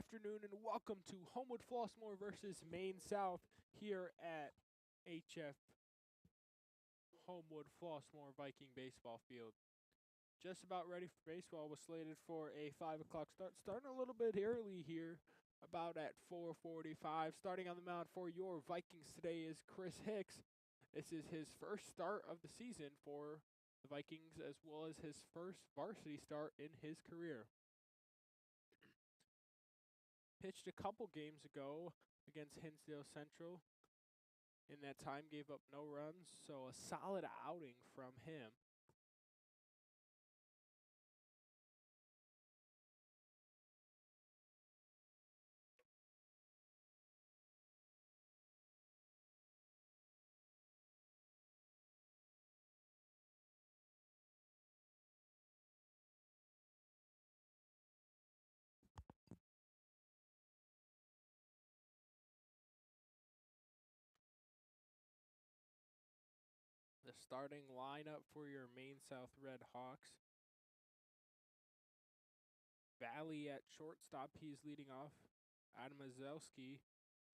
afternoon, and welcome to Homewood-Flossmoor versus Maine South here at HF Homewood-Flossmoor Viking baseball field. Just about ready for baseball. Was slated for a 5 o'clock start, starting a little bit early here, about at 4:45. Starting on the mound for your Vikings today is Chris Hicks. This is his first start of the season for the Vikings, as well as his first varsity start in his career. Pitched a couple games ago against Hinsdale Central. In that time, gave up no runs, so a solid outing from him. The starting lineup for your Maine South Red Hawks. Valley at shortstop, he's leading off. Adam Mazelski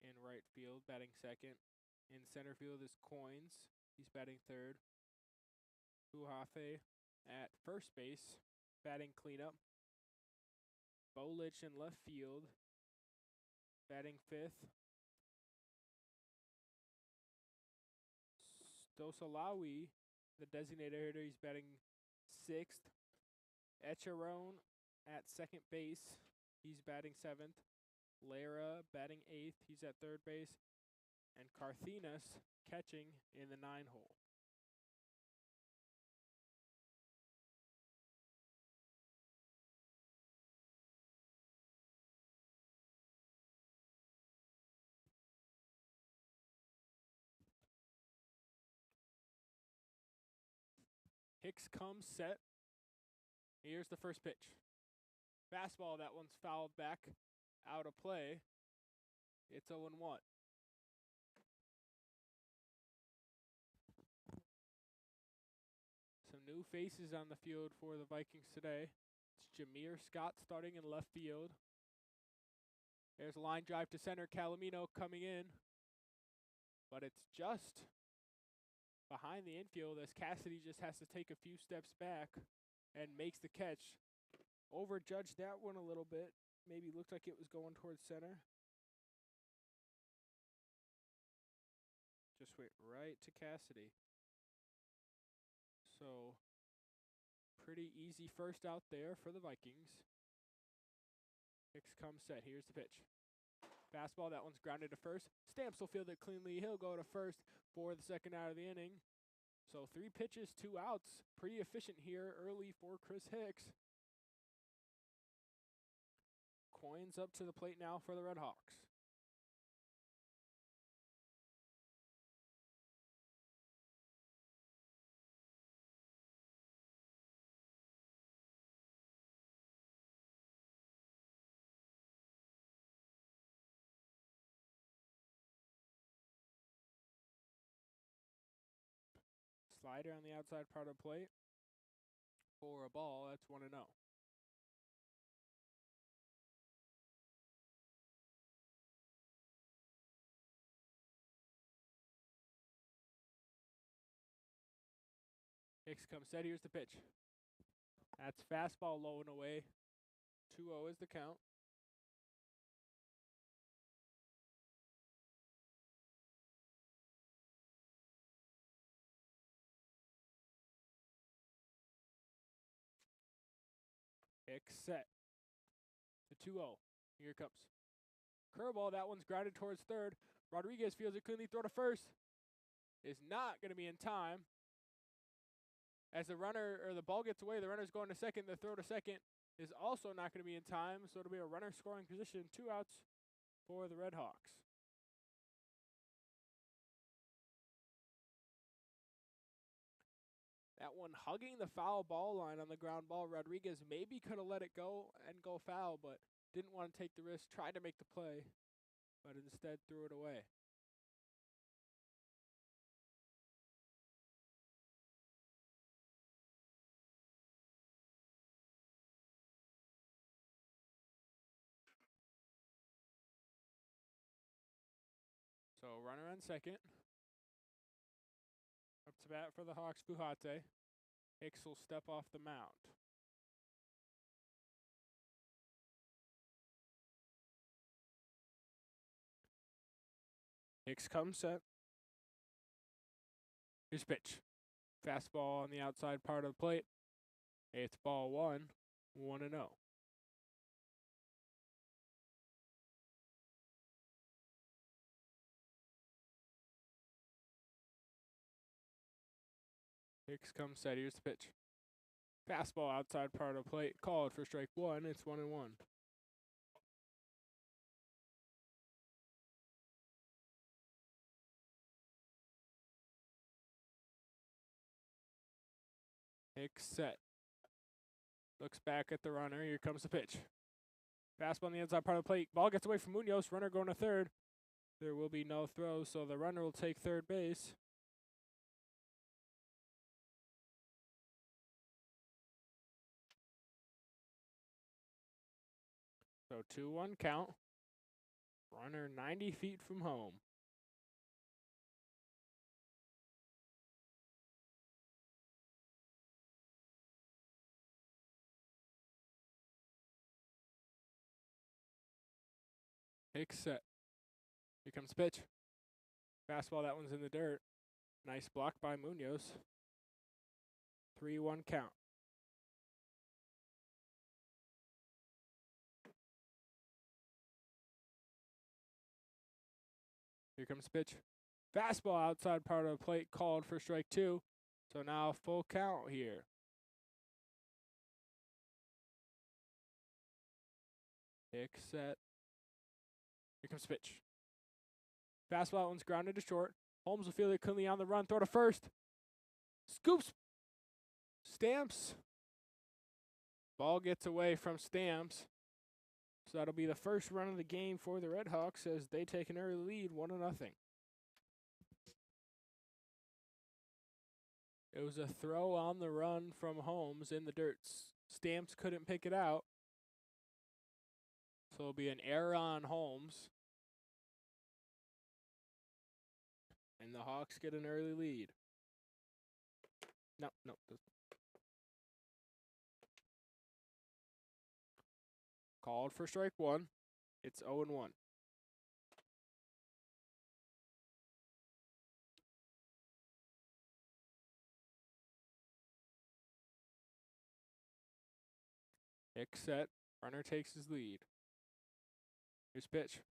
in right field, batting second. In center field is Coins, he's batting third. Huhafe at first base, batting cleanup. Bolich in left field, batting fifth. Stosalawi, the designated hitter, he's batting sixth. Echaron at second base, he's batting seventh. Lara batting eighth, he's at third base. And Carthinas catching in the 9-hole. Hicks comes set. Here's the first pitch. Fastball, that one's fouled back out of play. It's 0-1. Some new faces on the field for the Vikings today. It's Jameer Scott starting in left field. There's a line drive to center. Calamino coming in. But it's just behind the infield as Cassidy just has to take a few steps back and makes the catch. Overjudged that one a little bit. Maybe looked like it was going towards center. Just went right to Cassidy. So, pretty easy first out there for the Vikings. Hicks comes set. Here's the pitch. Fastball, that one's grounded to first. Stamps will field it cleanly. He'll go to first for the second out of the inning. So 3 pitches, 2 outs. Pretty efficient here early for Chris Hicks. Coins up to the plate now for the Red Hawks. Slider on the outside part of the plate. For a ball, that's 1-0. Hicks comes set. Here's the pitch. That's fastball low and away. 2-0 is the count. Hicks set. The 2-0. Here it comes. Curveball, that one's grounded towards third. Rodriguez fields it cleanly. Throw to first. Is not going to be in time. As the ball gets away, the runner's going to second. The throw to second is also not going to be in time. So it'll be a runner scoring position. 2 outs for the Red Hawks. That one hugging the foul ball line on the ground ball. Rodriguez maybe could have let it go and go foul, but didn't want to take the risk. Tried to make the play, but instead threw it away. So runner on second. Up to bat for the Hawks, Fuhate. Hicks will step off the mound. Hicks comes set. Here's pitch. Fastball on the outside part of the plate. It's ball 1, 1-0. Hicks comes set. Here's the pitch. Fastball outside part of the plate. Called for strike 1. It's 1-1. Hicks set. Looks back at the runner. Here comes the pitch. Fastball on the inside part of the plate. Ball gets away from Munoz. Runner going to third. There will be no throw, so the runner will take third base. So 2-1 count. Runner 90 feet from home. Hicks set. Here comes the pitch. Fastball, that one's in the dirt. Nice block by Munoz. 3-1 count. Here comes the pitch. Fastball outside part of the plate called for strike 2. So now full count here. Hicks set. Here comes the pitch. Fastball, that one's grounded to short. Holmes will field it cleanly on the run. Throw to first. Scoops. Stamps. Ball gets away from Stamps. So that'll be the first run of the game for the Red Hawks as they take an early lead, 1-0. It was a throw on the run from Holmes in the dirt. Stamps couldn't pick it out. So it'll be an error on Holmes. And the Hawks get an early lead. No. Called for strike 1. It's 0-1. Hicks set. Runner takes his lead. Here's pitch.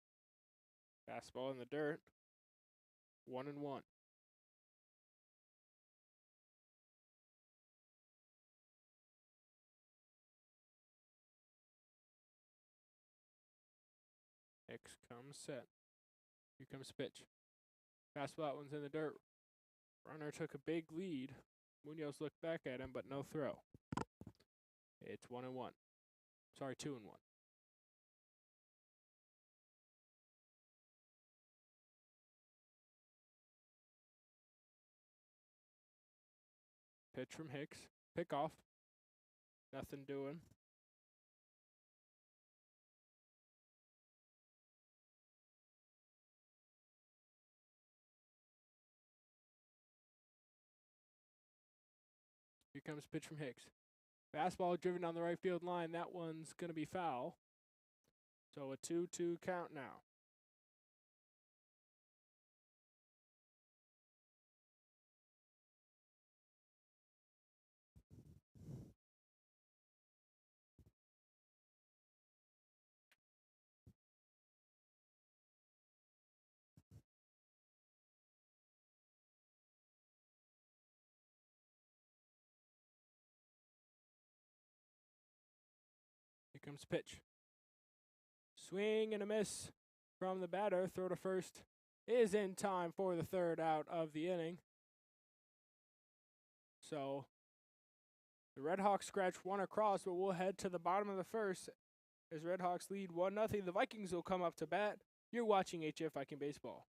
Fastball in the dirt. 1-1. Hicks comes set. Here comes pitch. Fastball, that one's in the dirt. Runner took a big lead. Munoz looked back at him, but no throw. It's 1-1. Sorry, 2-1. Pitch from Hicks. Pick off. Nothing doing. Here comes pitch from Hicks. Fastball driven down the right field line. That one's going to be foul. So a 2-2 count now. Here comes pitch. Swing and a miss from the batter. Throw to first is in time for the third out of the inning. So the Red Hawks scratch one across, but we'll head to the bottom of the first as Red Hawks lead 1-0. The Vikings will come up to bat. You're watching HF Viking Baseball.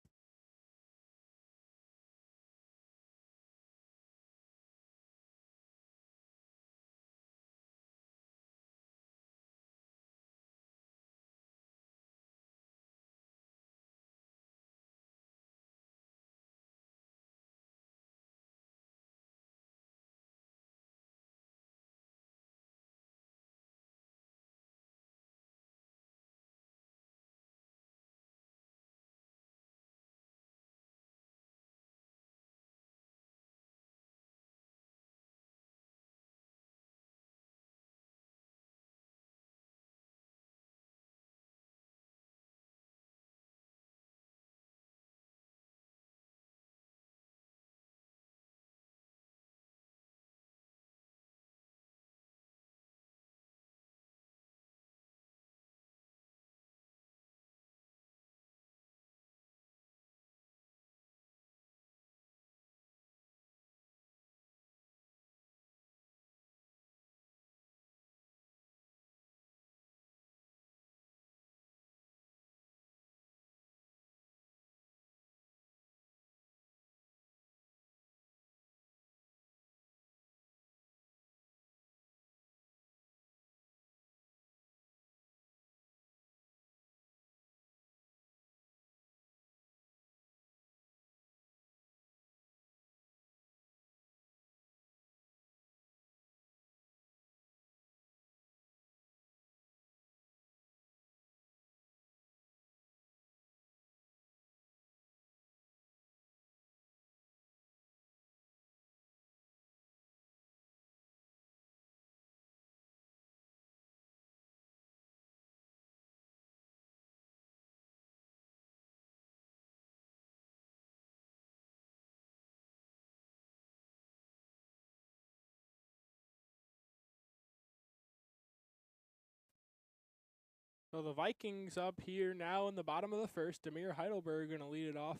So the Vikings up here now in the bottom of the first. Demir Heidelberg going to lead it off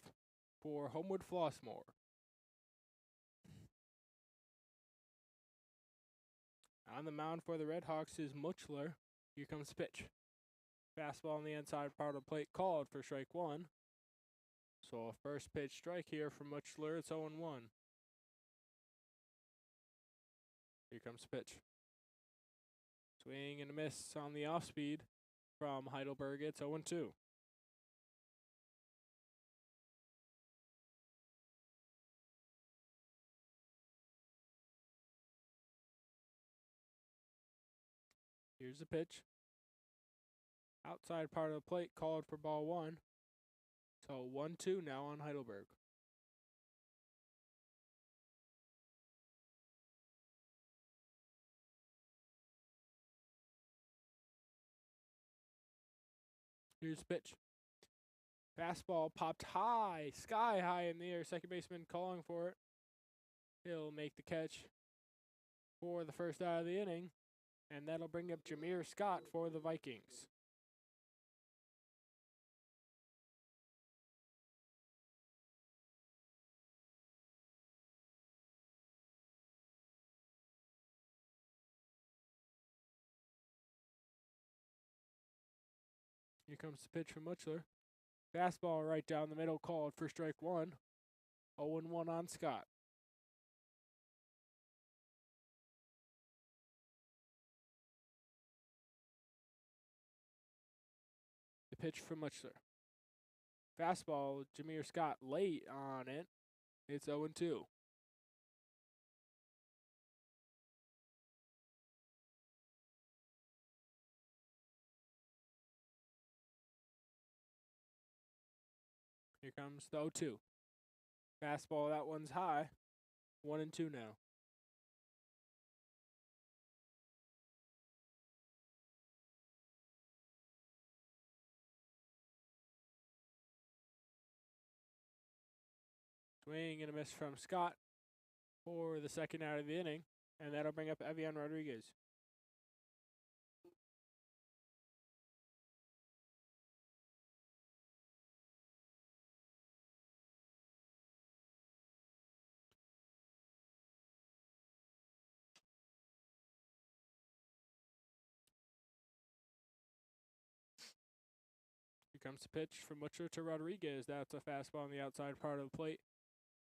for Homewood-Flossmoor. On the mound for the Redhawks is Muchler. Here comes the pitch. Fastball on the inside part of the plate called for strike one. So a first pitch strike here from Muchler. It's 0-1. Here comes the pitch. Swing and a miss on the off speed from Heidelberg. It's 0-2. Here's the pitch. Outside part of the plate called for ball one. So 1-2 now on Heidelberg. Here's the pitch. Fastball popped high, sky high in the air. Second baseman calling for it. He'll make the catch for the first out of the inning. And that'll bring up Jameer Scott for the Vikings. Here comes the pitch from Muchler. Fastball right down the middle called for strike one. 0-1 on Scott. The pitch from Muchler. Fastball, Jameer Scott late on it. It's 0-2. Here comes the 0-2. Fastball, that one's high. 1-2 now. Swing and a miss from Scott for the second out of the inning. And that'll bring up Evian Rodriguez. Here comes the pitch from Muchler to Rodriguez. That's a fastball on the outside part of the plate.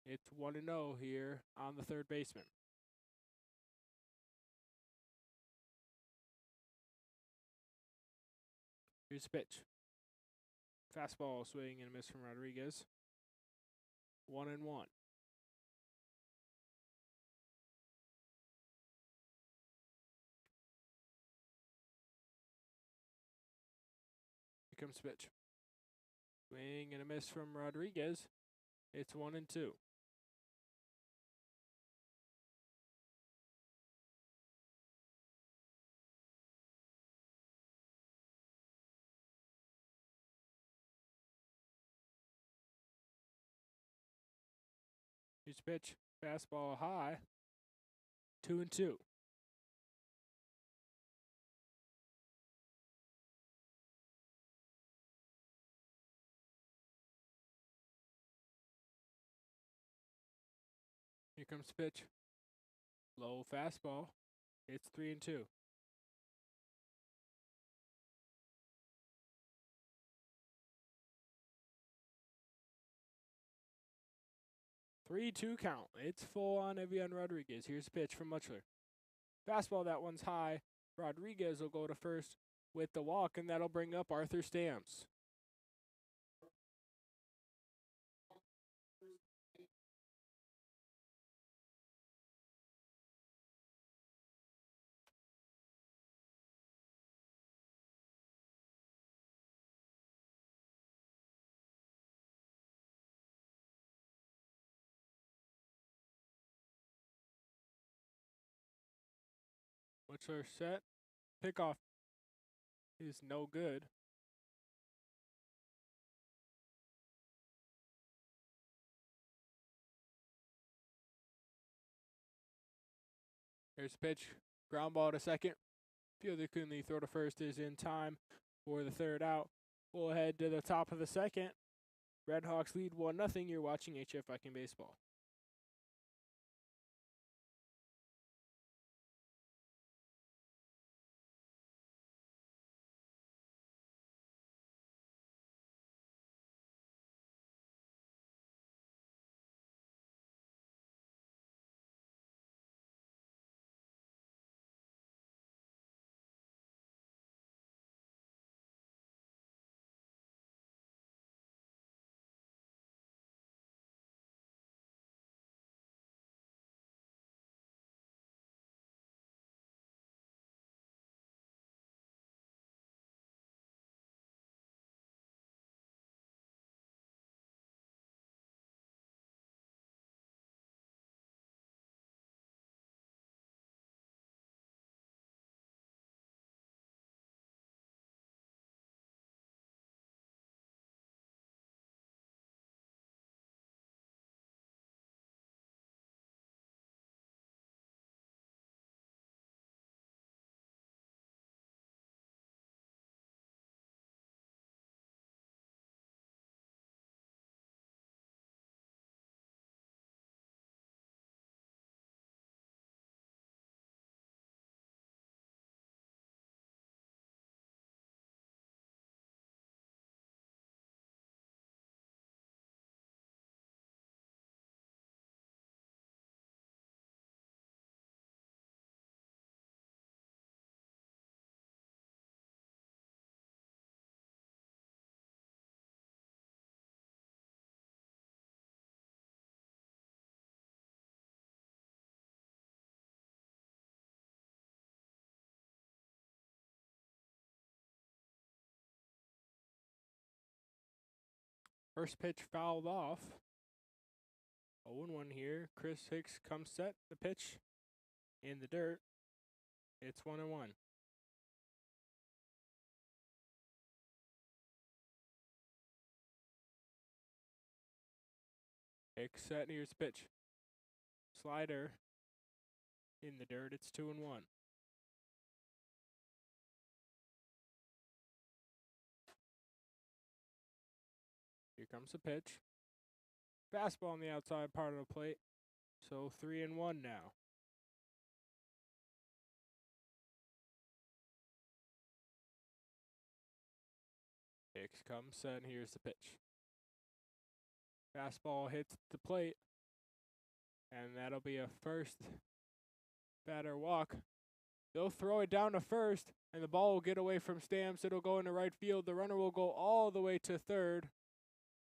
It's 1-0 here on the third baseman. Here's the pitch. Fastball, swing and a miss from Rodriguez. 1-1. Here comes the pitch. Swing and a miss from Rodriguez. It's 1-2. Here's the pitch. Fastball high. 2-2. Here comes the pitch. Low fastball. It's 3-2. Three-two count. It's full on Evian Rodriguez. Here's the pitch from Muchler. Fastball, that one's high. Rodriguez will go to first with the walk, and that'll bring up Arthur Stamps. Muchler set. Pickoff is no good. Here's the pitch. Ground ball to second. Fielder Coonley throw to first is in time. for the third out. We'll head to the top of the second. Redhawks lead 1-0. You're watching HF Viking Baseball. First pitch fouled off. 0-1 here. Chris Hicks comes set. The pitch in the dirt. It's 1-1. Hicks set. Here's the pitch. Slider in the dirt. It's 2-1. Here comes the pitch. Fastball on the outside part of the plate. So 3-1 now. Hicks comes set, and here's the pitch. Fastball hits the plate, and that'll be a first batter walk. They'll throw it down to first, and the ball will get away from Stamps. It'll go into right field. The runner will go all the way to third,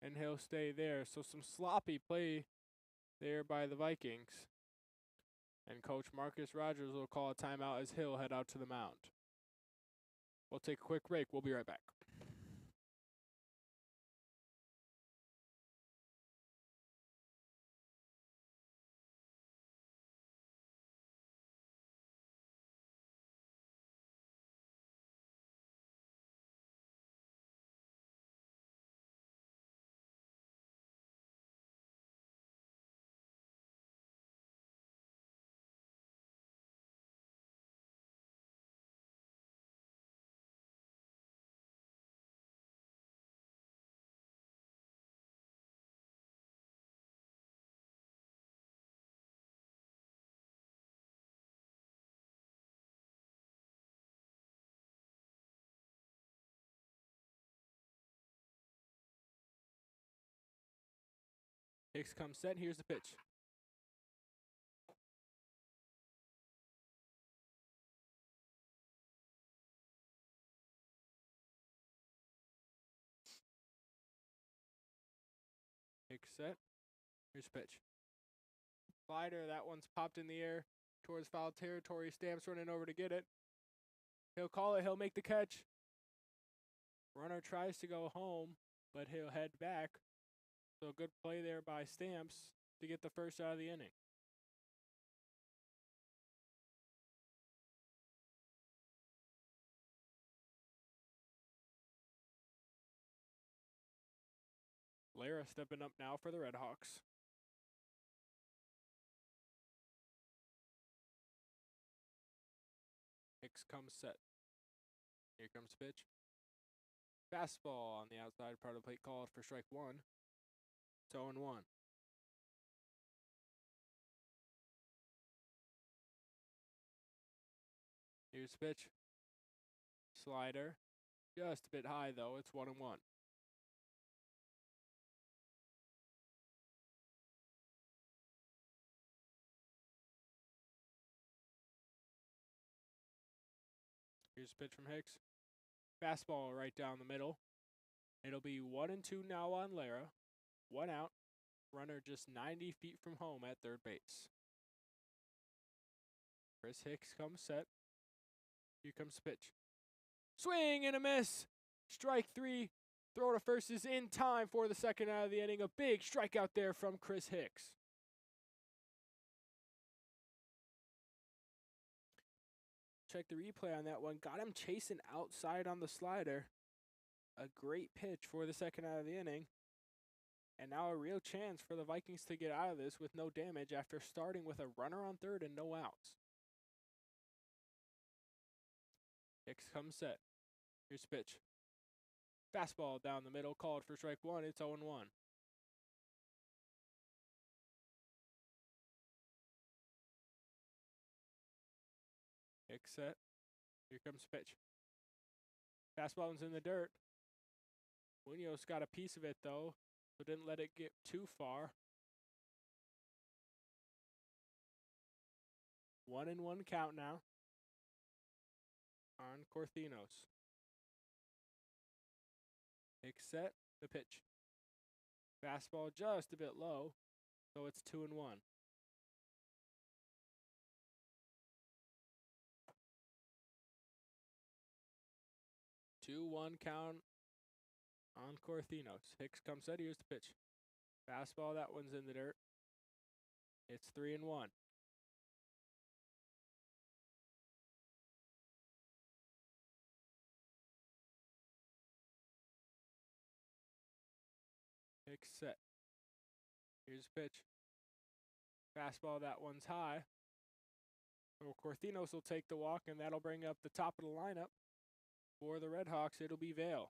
and he'll stay there. So some sloppy play there by the Vikings. And Coach Marcus Rogers will call a timeout as he'll head out to the mound. We'll take a quick break. We'll be right back. Hicks comes set. Here's the pitch. Hicks set. Here's the pitch. Slider, that one's popped in the air towards foul territory. Stamps running over to get it. He'll call it. He'll make the catch. Runner tries to go home, but he'll head back. So good play there by Stamps to get the first out of the inning. Lara stepping up now for the Redhawks. Hicks comes set. Here comes the pitch. Fastball on the outside part of the plate called for strike one. It's 0-1. Here's the pitch. Slider. Just a bit high, though. It's 1-1. Here's a pitch from Hicks. Fastball right down the middle. It'll be 1-2 now on Lara. 1 out. Runner just 90 feet from home at third base. Chris Hicks comes set. Here comes the pitch. Swing and a miss. Strike 3. Throw to first is in time for the second out of the inning. A big strikeout there from Chris Hicks. Check the replay on that one. Got him chasing outside on the slider. A great pitch for the second out of the inning. And now a real chance for the Vikings to get out of this with no damage after starting with a runner on third and no outs. Hicks comes set. Here's the pitch. Fastball down the middle, called for strike one. It's 0-1. Hicks set. Here comes the pitch. Fastball's in the dirt. Munoz got a piece of it, though, so didn't let it get too far. 1-1 count now on Cortinos. Hicks set, the pitch. Fastball just a bit low, so it's 2-1. 2-1 count on Cortinos. Hicks comes set, here's the pitch. Fastball, that one's in the dirt. It's 3-1. Hicks set. Here's the pitch. Fastball, that one's high. So Cortinos will take the walk, and that'll bring up the top of the lineup. For the Redhawks, it'll be Vail.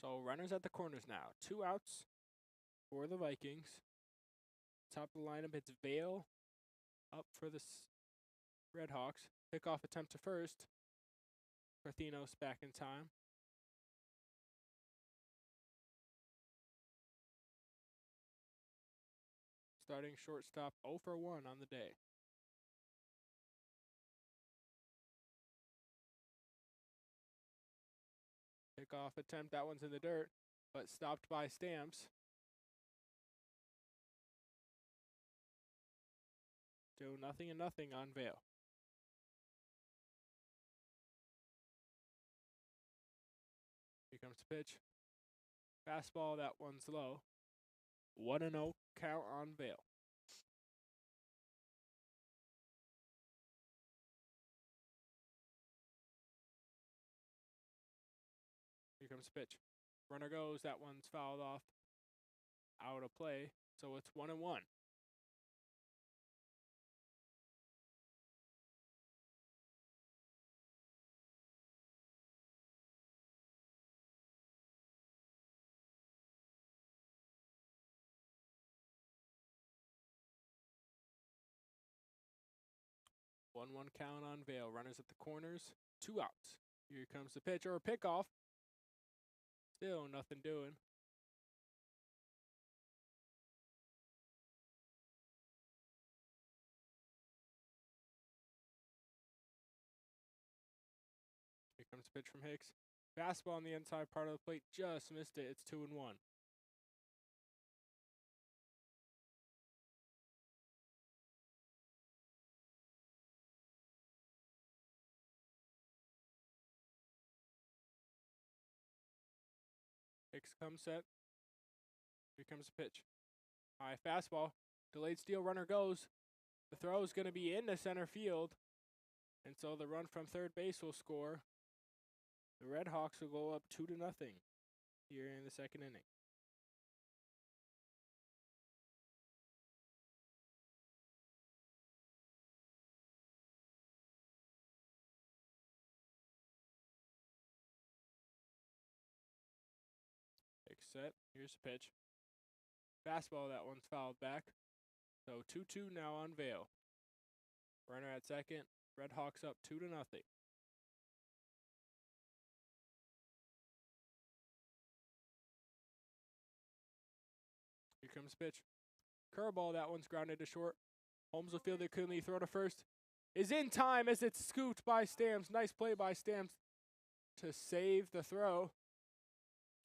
So runners at the corners now. 2 outs for the Vikings. Top of the lineup, it's Vail up for the Redhawks. Pickoff attempt to first. Cortinos back in time. Starting shortstop 0 for 1 on the day. Pickoff attempt, that one's in the dirt, but stopped by Stamps. Still 0-0 on Vail. Here comes the pitch. Fastball, that one's low. 1-0 count on Vail. Here comes the pitch. Runner goes, that one's fouled off. Out of play, so it's 1-1. One count on Vail. Runners at the corners. 2 outs. Here comes the pitch or a pickoff. Still nothing doing. Here comes the pitch from Hicks. Fastball on the inside part of the plate. Just missed it. It's 2-1. Hicks comes set. Here comes the pitch. High fastball. Delayed steal, runner goes. The throw is going to be into center field. And so the run from third base will score. The Red Hawks will go up 2-0 here in the second inning. Take set. Here's the pitch. Fastball, that one's fouled back. So 2-2 now on Vail. Runner at second. Red Hawks up 2-0. Here comes the pitch. Curveball, that one's grounded to short. Holmes will field it cleanly. Throw to first. Is in time as it's scooped by Stamps. Nice play by Stamps to save the throw.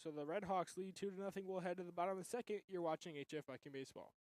So the Red Hawks lead 2-0. We'll head to the bottom of the second. You're watching HF Viking Baseball.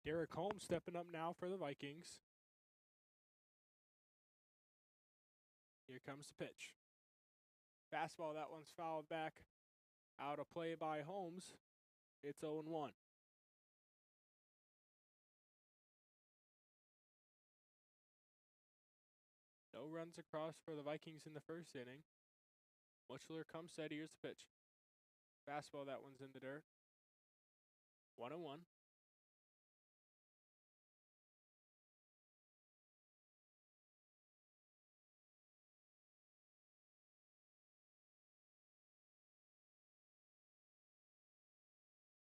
Derek Holmes stepping up now for the Vikings. Here comes the pitch. Fastball, that one's fouled back. Out of play by Holmes. It's 0-1. No runs across for the Vikings in the first inning. Muchler comes set. Here's the pitch. Fastball, that one's in the dirt. 1-1.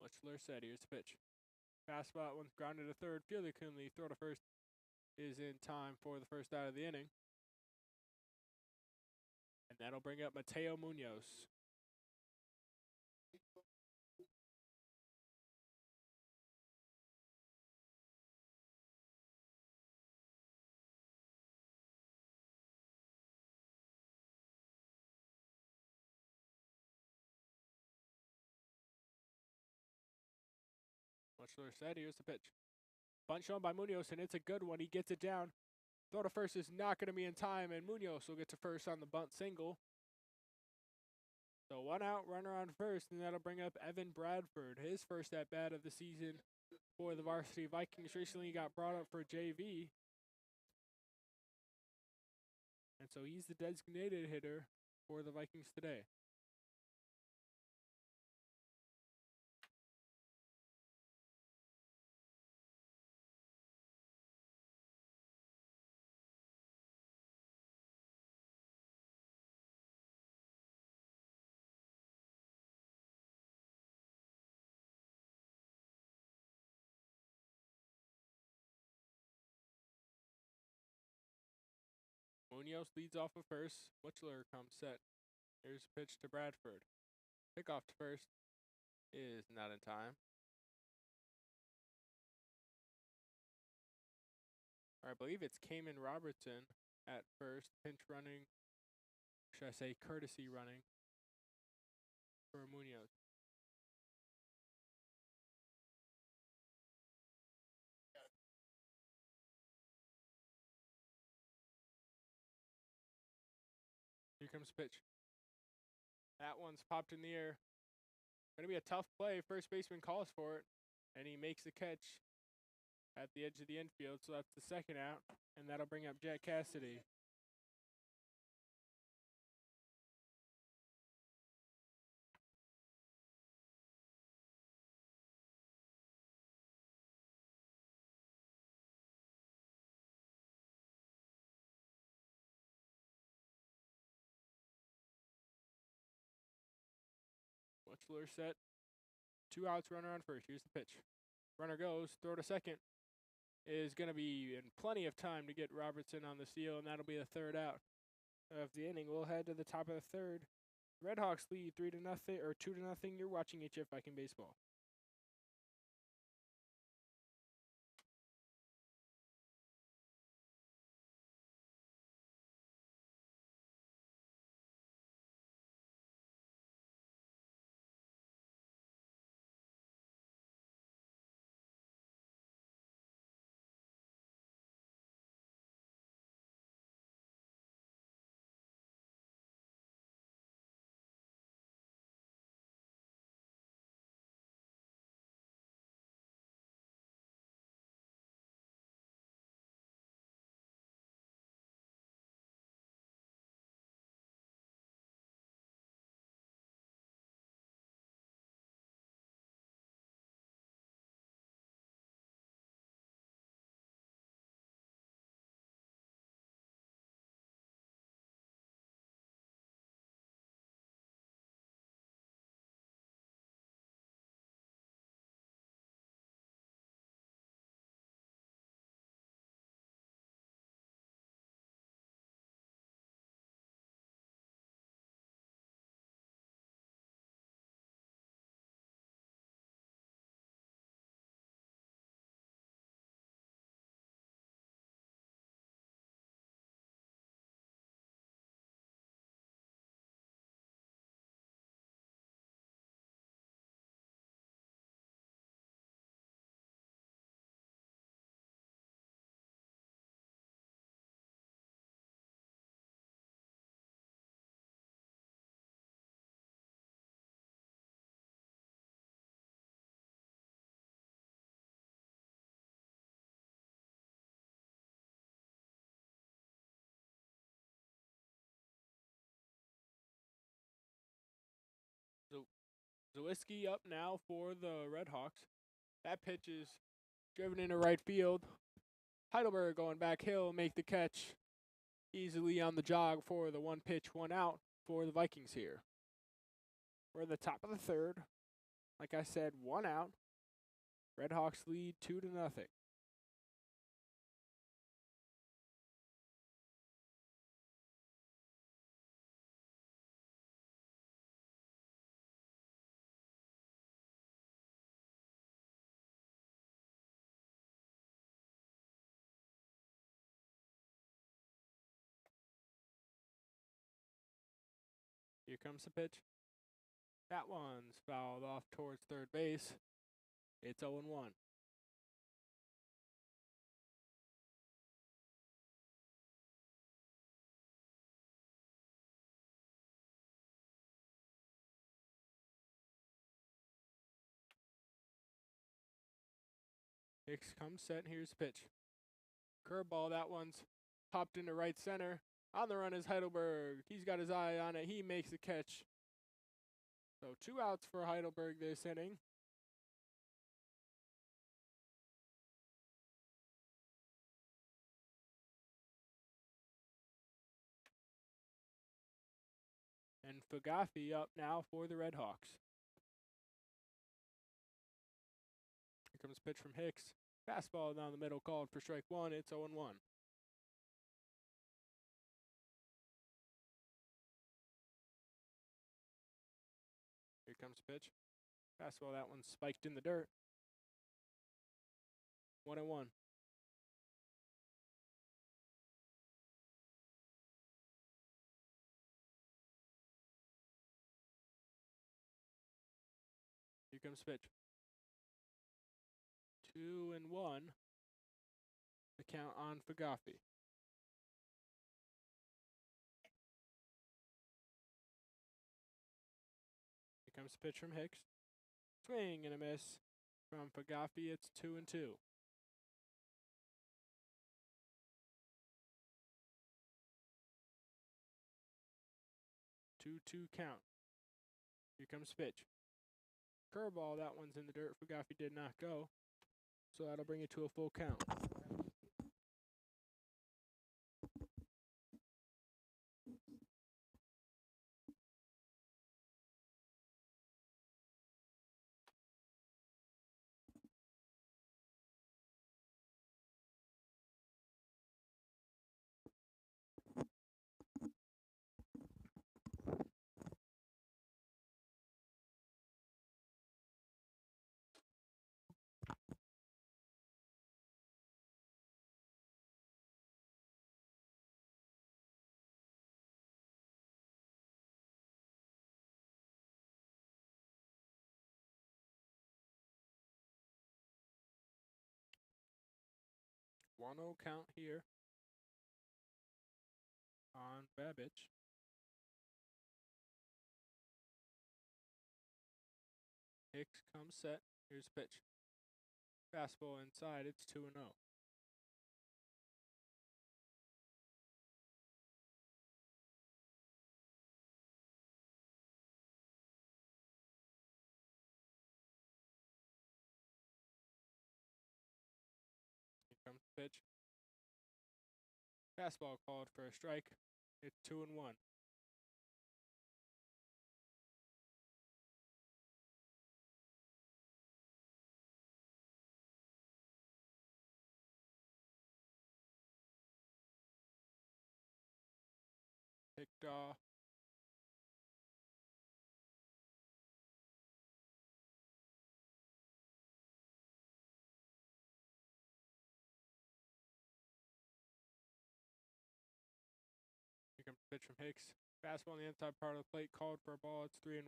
Muchler set. Here's the pitch. Fastball, that one's grounded to third. Fielded cleanly. Throw to first is in time for the first out of the inning. And that'll bring up Mateo Munoz. Muchler set. Here's the pitch. Bunt shown by Munoz, and it's a good one. He gets it down. Throw to first is not going to be in time, and Munoz will get to first on the bunt single. So 1 out, runner on first, and that'll bring up Evan Bradford, his first at-bat of the season for the Varsity Vikings. Recently got brought up for JV. And so he's the designated hitter for the Vikings today. Munoz leads off of first. Witchler comes set. Here's a pitch to Bradford. Pickoff to first is not in time. Or I believe it's Cayman Robertson at first, pinch running. Should I say courtesy running for Munoz. Here comes the pitch. That one's popped in the air. Going to be a tough play. First baseman calls for it, and he makes the catch at the edge of the infield, so that's the second out, and that'll bring up Jack Cassidy. Witchler set. 2 outs, runner on first. Here's the pitch. Runner goes, throw to second. Is going to be in plenty of time to get Robertson on the steal, and that'll be the third out of the inning. We'll head to the top of the third. Redhawks lead 3-0 or 2-0. You're watching HF Viking Baseball. Zawiski up now for the Redhawks. That pitch is driven into right field. Heidelberg going back. He'll make the catch easily on the jog for the 1 pitch, 1 out for the Vikings here. We're in the top of the third. Like I said, 1 out. Redhawks lead 2-0. Here comes the pitch. That one's fouled off towards third base. It's 0-1. Hicks comes set. Here's the pitch. Curveball. That one's popped into right center. On the run is Heidelberg. He's got his eye on it. He makes the catch. So 2 outs for Heidelberg this inning. And Fagafi up now for the Redhawks. Here comes a pitch from Hicks. Fastball down the middle called for strike 1. It's 0-1. Here comes the pitch. Fastball, that one's spiked in the dirt. 1-1. Here comes the pitch. 2-1. The count on Fagafi. Here comes the pitch from Hicks. Swing and a miss from Fagafi. It's 2-2. 2-2 count. Here comes the pitch. Curveball, that one's in the dirt. Fagafi did not go. So that'll bring it to a full count. One 0 count here on Babbage. Hicks comes set. Here's the pitch. Fastball inside. It's 2-0. Here comes the pitch. Fastball called for a strike. It's 2-1. Picked off. Here comes the pitch from Hicks. Fastball on the inside part of the plate called for a ball. It's 3-1.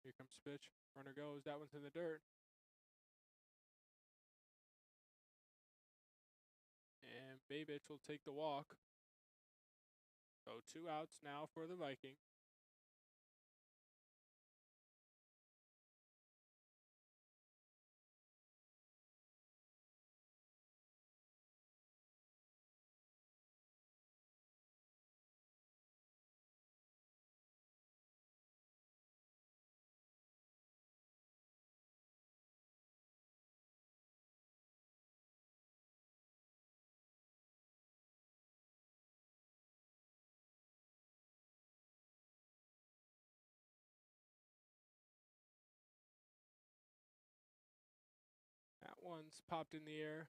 Here comes the pitch. Runner goes. That one's in the dirt. And Babich will take the walk. So 2 outs now for the Viking. That one's popped in the air.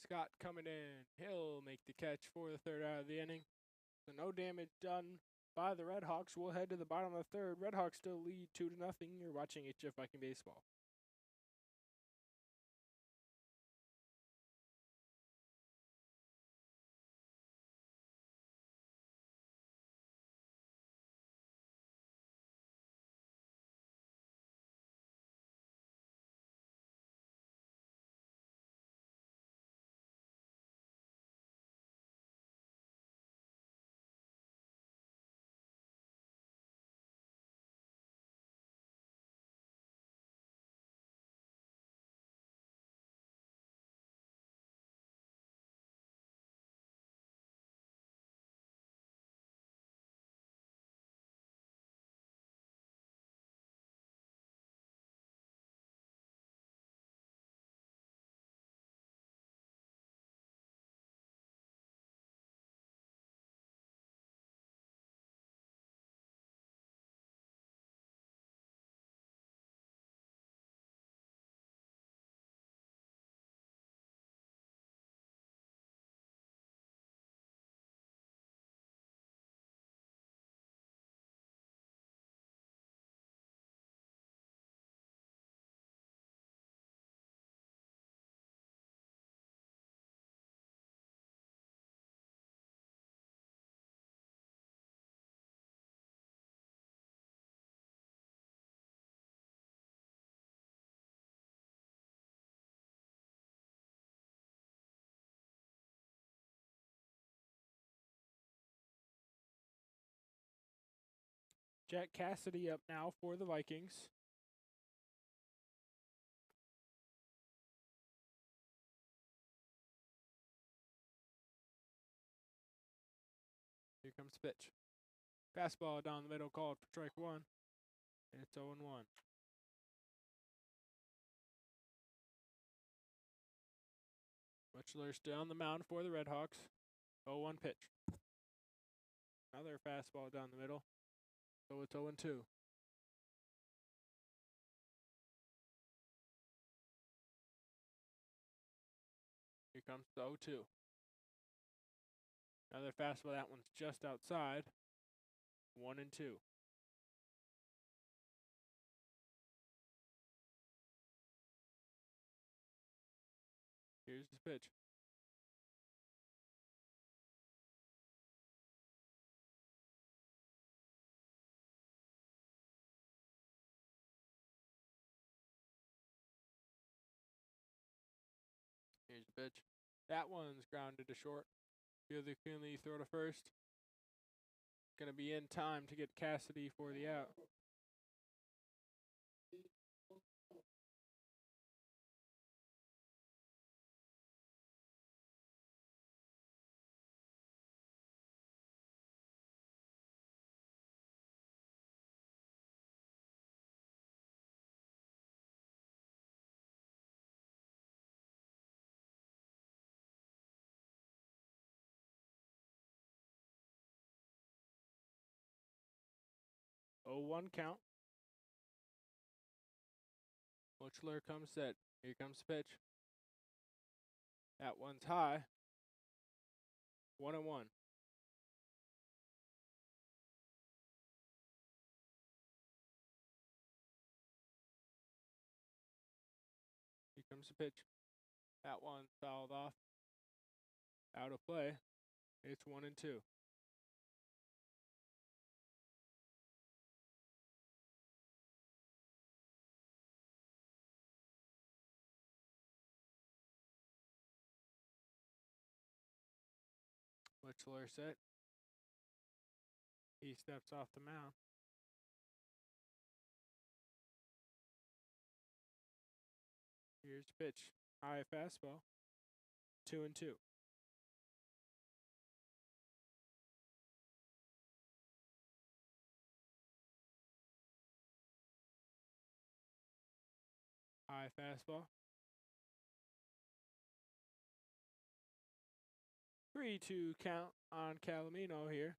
Scott coming in. He'll make the catch for the third out of the inning. So no damage done by the Red Hawks. We'll head to the bottom of the third. Red Hawks still lead 2-0. You're watching HF Viking Baseball. Jack Cassidy up now for the Vikings. Here comes the pitch. Fastball down the middle called for strike one. And it's 0-1. Butchler still on the mound for the Red Hawks. 0-1 pitch. Another fastball down the middle. So it's 0-2. Here comes the 0-2. Another fastball. That one's just outside. 1-2. Here's the pitch. Here's the pitch. That one's grounded to short. Fielder Coonley throw to first. Gonna be in time to get Cassidy for the out. Oh, 1 count. Butchler comes set. Here comes the pitch. That one's high. 1-1. Here comes the pitch. That one fouled off. Out of play. It's 1-2. Butchler set. He steps off the mound. Here's the pitch. High fastball. 2-2. High fastball. 3-2 count on Calomino here.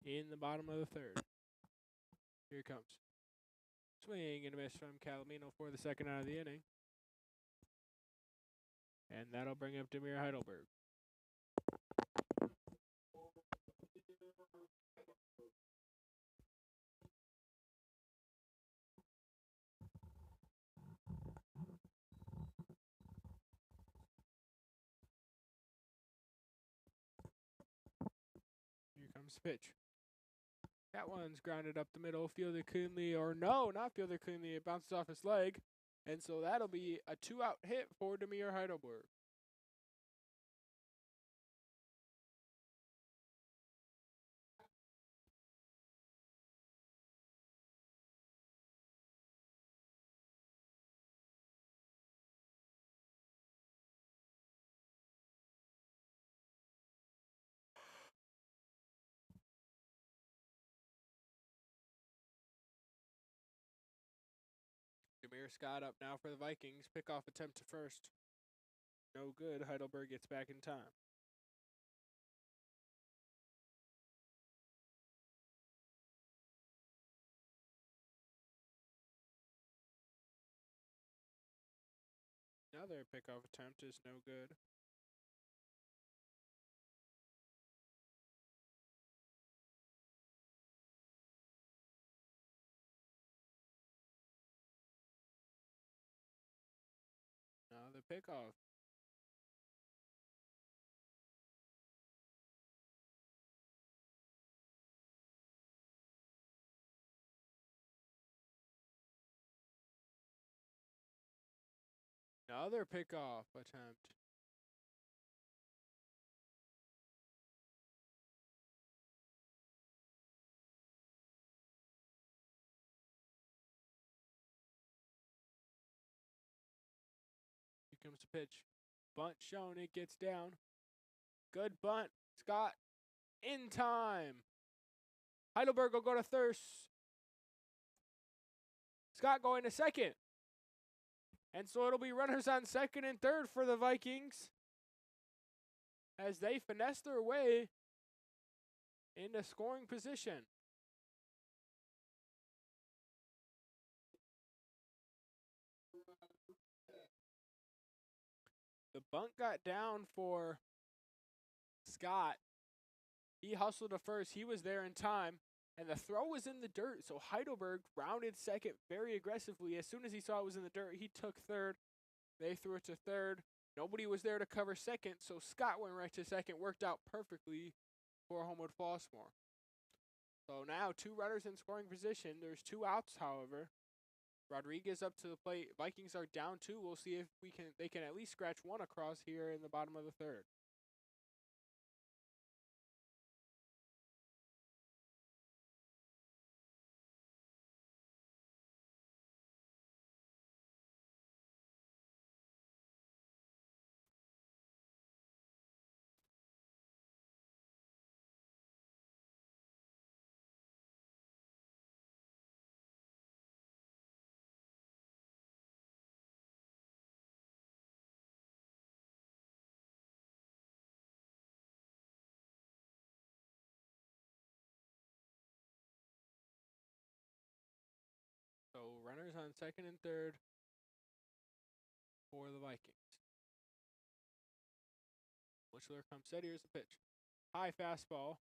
In the bottom of the third. Here it comes. Swing and a miss from Calomino for the second out of the inning. And that'll bring up Demir Heidelberg. Here comes the pitch. That one's grounded up the middle. Fielder Coonley, or no, not Fielder Coonley. It bounces off his leg. And so that'll be a 2-out hit for Demir Heidelberg. Demir Scott up now for the Vikings. Pickoff attempt to first. No good. Heidelberg gets back in time. Another pickoff attempt is no good. Another pickoff. Another pickoff attempt. Here comes the pitch. Bunt shown. It gets down. Good bunt. Scott in time. Heidelberg will go to third. Scott going to second. And so it'll be runners on second and third for the Vikings as they finesse their way into scoring position. The bunt got down for Scott. He hustled to first. He was there in time. And the throw was in the dirt. So Heidelberg rounded second very aggressively. As soon as he saw it was in the dirt, he took third. They threw it to third. Nobody was there to cover second. So Scott went right to second. Worked out perfectly for Homewood-Flossmoor. So now 2 runners in scoring position. There's 2 outs, however. Rodriguez up to the plate. Vikings are down 2. We'll see if they can at least scratch 1 across here in the bottom of the third. So runners on second and third for the Vikings. Whichler comes set. Here's the pitch. High fastball.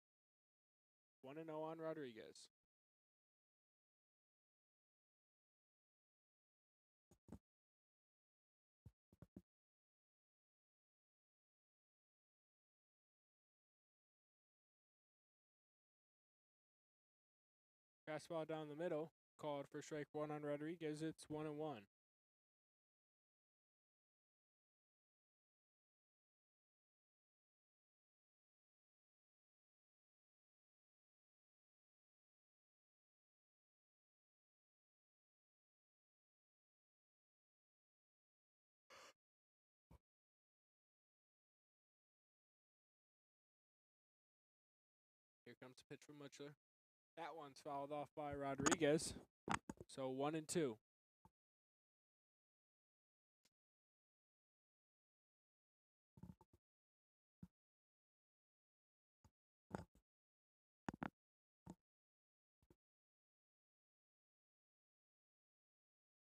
1-0 on Rodriguez. Fastball down the middle. Called for strike 1 on Rodriguez. It's 1-1. Here comes the pitch from Muchler. That one's fouled off by Rodriguez. So 1-2.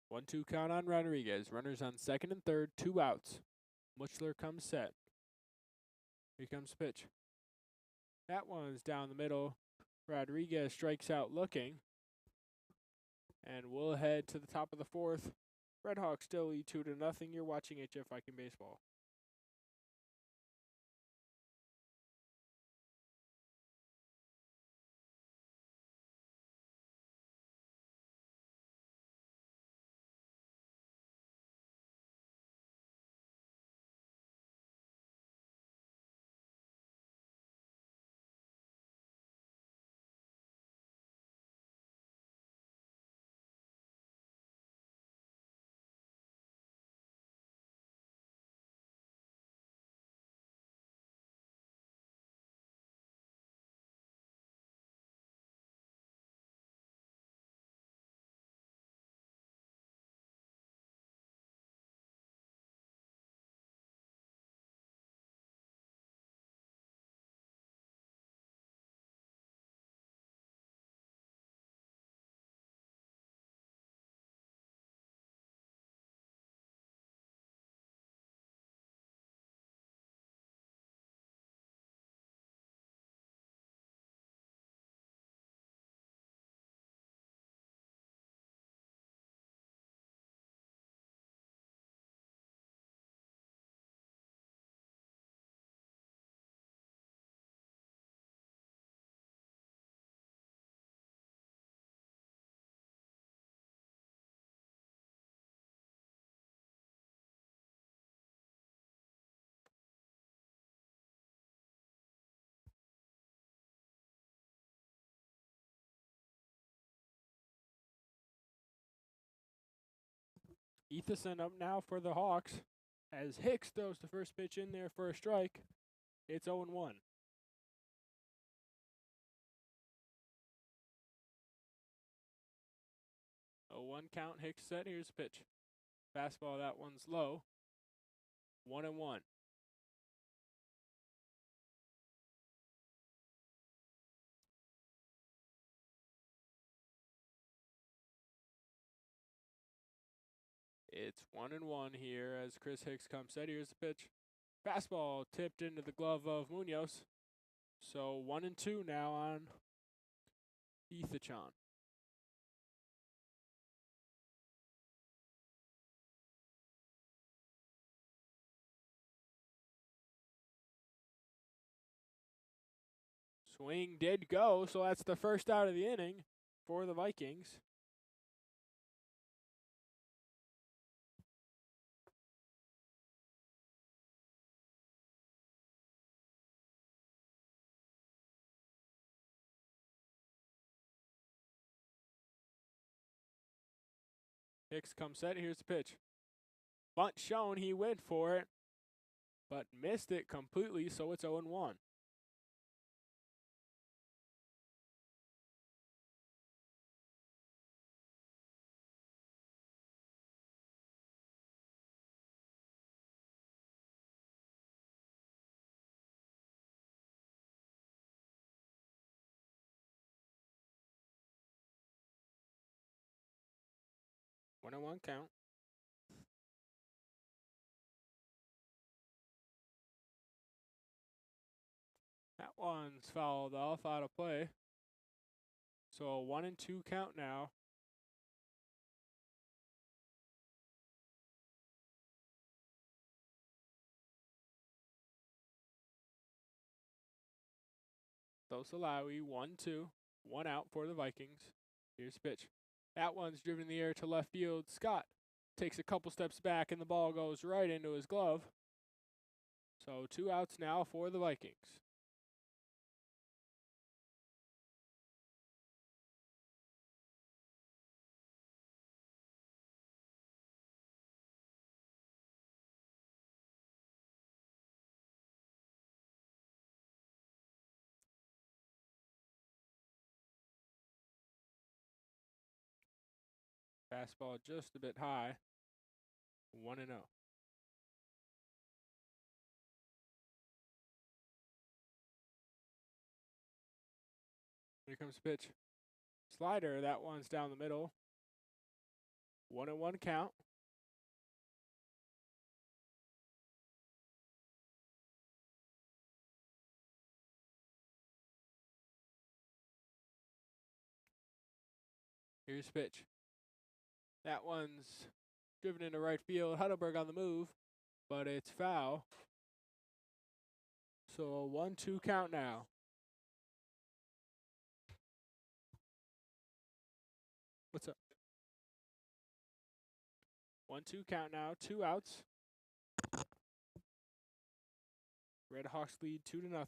One-two count on Rodriguez. Runners on second and third. 2 outs. Muchler comes set. Here comes the pitch. That one's down the middle. Rodriguez strikes out looking. And we'll head to the top of the 4th. Red Hawks still lead 2-0. You're watching HF Viking Baseball. Etherson up now for the Hawks As Hicks throws the first pitch in there for a strike, it's 0-1. 0-1 count, Hicks set, here's the pitch. Fastball, that one's low. 1-1. It's 1-1 here as Chris Hicks comes set. Here's the pitch. Fastball tipped into the glove of Munoz. So 1-2 now on Ethichan. Swing did go, so that's the first out of the inning for the Vikings. Hicks comes set, here's the pitch. Bunt shown, he went for it, but missed it completely, so it's 0-1. One count. That one's fouled off, out of play. So a 1-2 count now. Salawi, 1-2. 1 out for the Vikings. Here's the pitch. That one's driven in the air to left field. Scott takes a couple steps back, and the ball goes right into his glove. So 2 outs now for the Vikings. Fastball just a bit high. 1-0. Here comes the pitch. Slider, that one's down the middle. 1-1 count. Here's the pitch. That one's driven into right field. Heidelberg on the move, but it's foul. So a 1-2 count now. What's up? 1-2 count now. 2 outs. Red Hawks lead 2-0.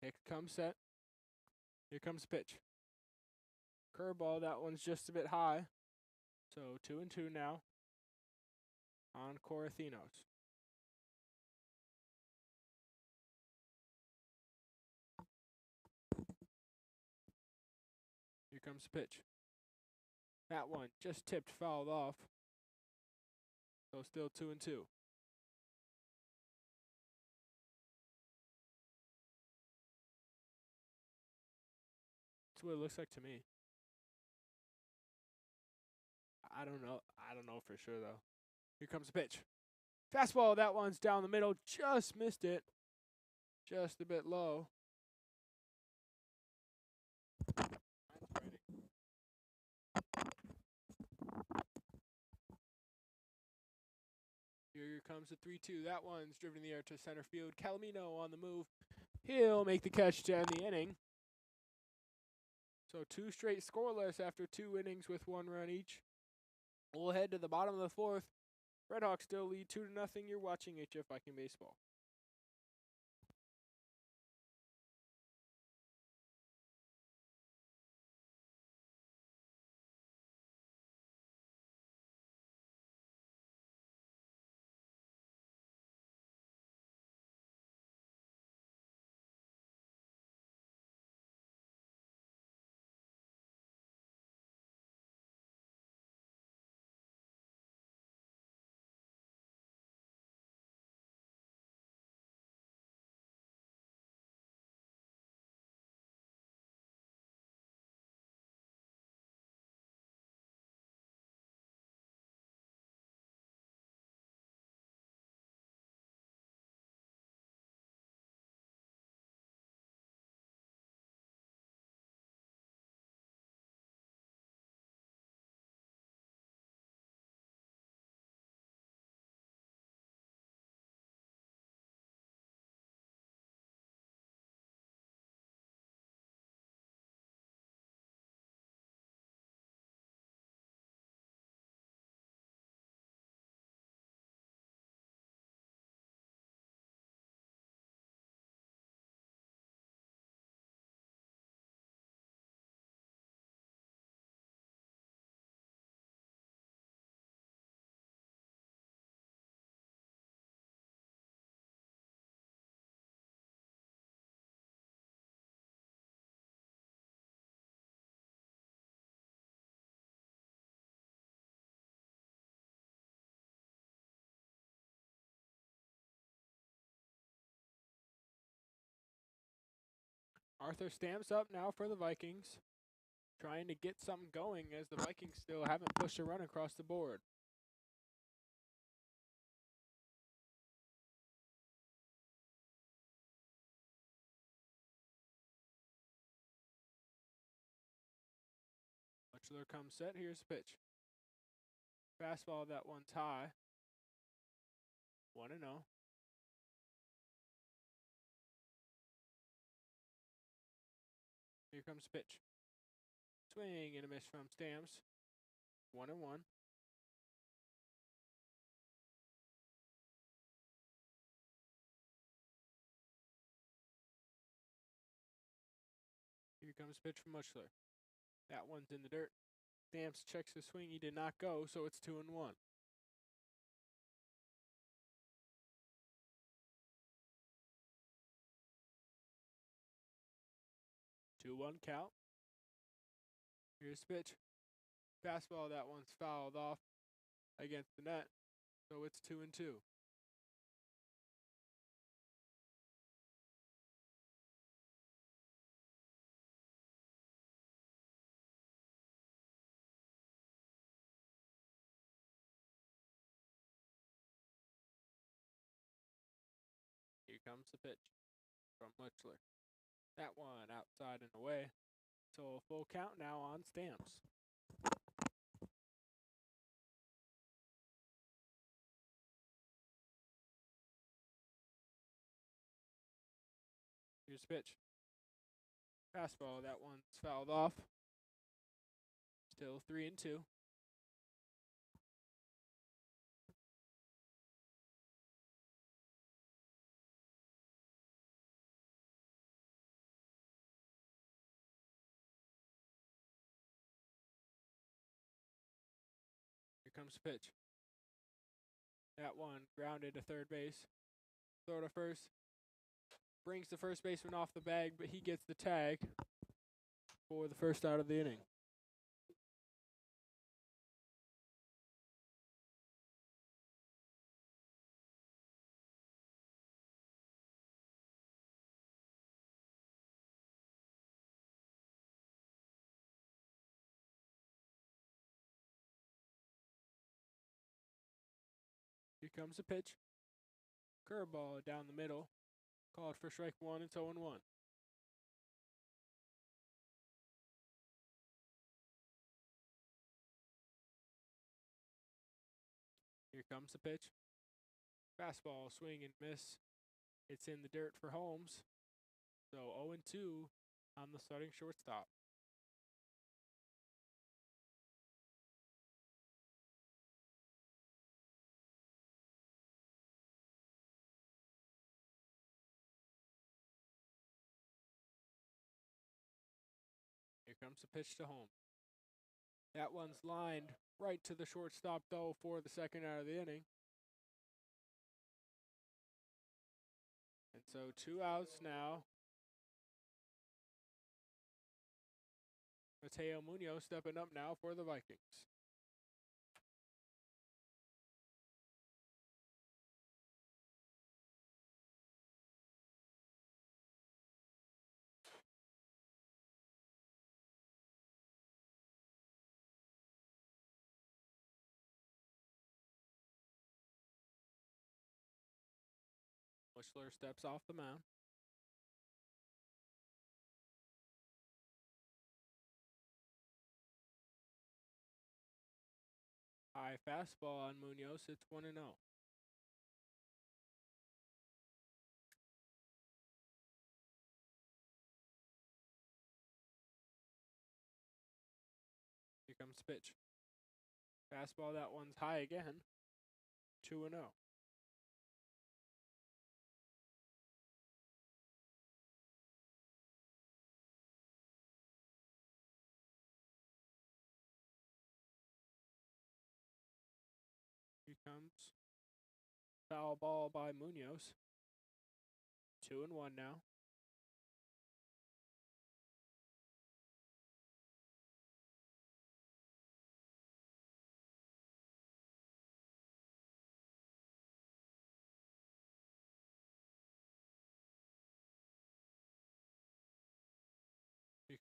Hicks comes set. Here comes the pitch. Curveball, that one's just a bit high. So 2-2 now on Corathinos. Here comes the pitch. That one just tipped, fouled off. So still 2-2. That's what it looks like to me. I don't know. I don't know for sure, though. Here comes the pitch. Fastball, that one's down the middle. Just missed it. Just a bit low. Here comes the 3-2. That one's driven in the air to center field. Calamino on the move. He'll make the catch to end the inning. So 2 straight scoreless after 2 innings with 1 run each. We'll head to the bottom of the 4th. Red Hawks still lead 2-0. You're watching HF Viking Baseball. Arthur stamps up now for the Vikings, trying to get something going as the Vikings still haven't pushed a run across the board. Butchler comes set. Here's the pitch. Fastball, that one's high. 1-0. Here comes the pitch. Swing and a miss from Stamps. 1-1. Here comes the pitch from Butchler. That one's in the dirt. Stamps checks the swing. He did not go, so it's 2-1. Two one count. Here's the pitch. Fastball, that one's fouled off against the net, so it's 2-2. Here comes the pitch from Butchler. That one outside and away. So a full count now on Stamps. Here's the pitch. Fastball, that one's fouled off. Still 3-2. Here comes the pitch. That one grounded to third base. Throw to first. Brings the first baseman off the bag, but he gets the tag for the first out of the inning. Here comes the pitch. Curveball down the middle. Called for strike one. It's 0-1. Here comes the pitch. Fastball, swing and miss. It's in the dirt for Holmes. So 0-2 on the starting shortstop. Here comes the pitch to Holmes. That one's lined right to the shortstop, though, for the second out of the inning. And so 2 outs now. Mateo Munoz stepping up now for the Vikings. Whistler steps off the mound. High fastball on Munoz. It's 1-0. Here comes the pitch. Fastball, that one's high again. 2-0. Here comes foul ball by Munoz. 2-1 now.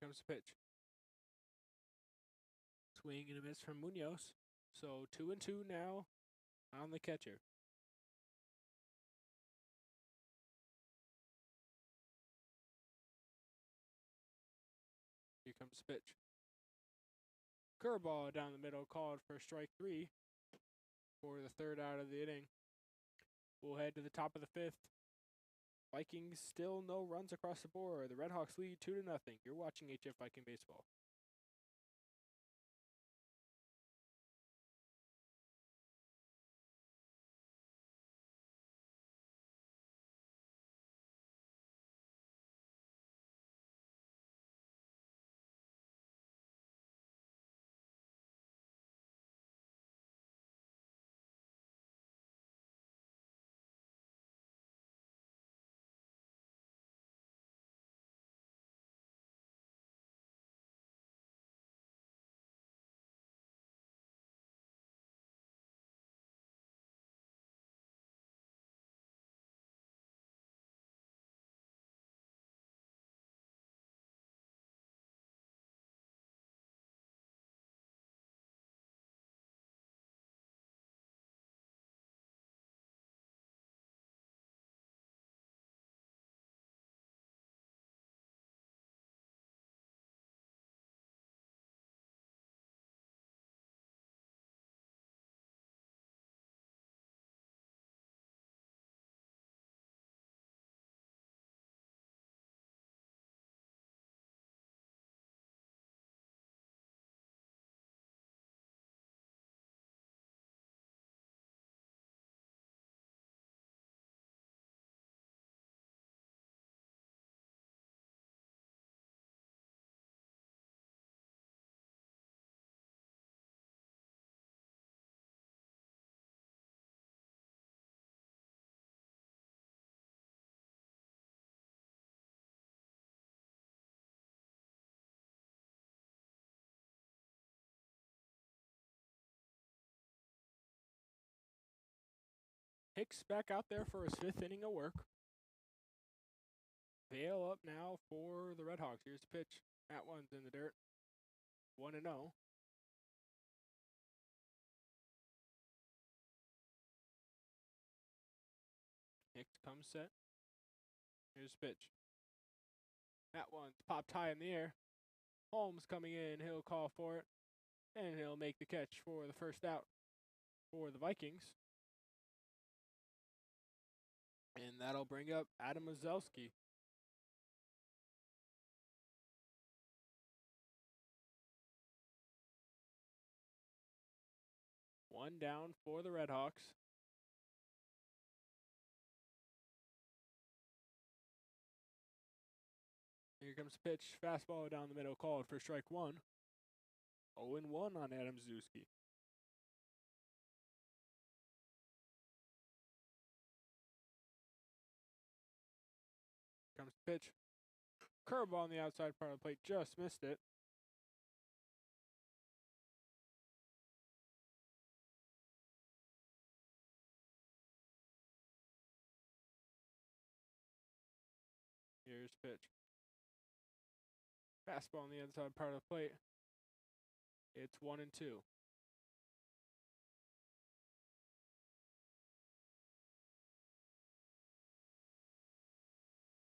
comes the pitch. Swing and a miss from Munoz. So 2-2 now on the catcher. Here comes the pitch. Curveball down the middle, called for strike 3 for the third out of the inning. We'll head to the top of the 5th. Vikings still no runs across the board. The Redhawks lead 2-0. You're watching HF Viking Baseball. Hicks back out there for his 5th inning of work. Bail up now for the Redhawks. Here's the pitch. That one's in the dirt. 1-0. Hicks comes set. Here's the pitch. That one's popped high in the air. Holmes coming in. He'll call for it. And he'll make the catch for the first out for the Vikings. And that'll bring up Adam Mazelski. One down for the Redhawks. Here comes the pitch. Fastball down the middle, called for strike 1. 0-1 on Adam Mazelski. Comes the pitch. Curveball on the outside part of the plate, just missed it. Here's the pitch. Fastball on the inside part of the plate. It's 1-2.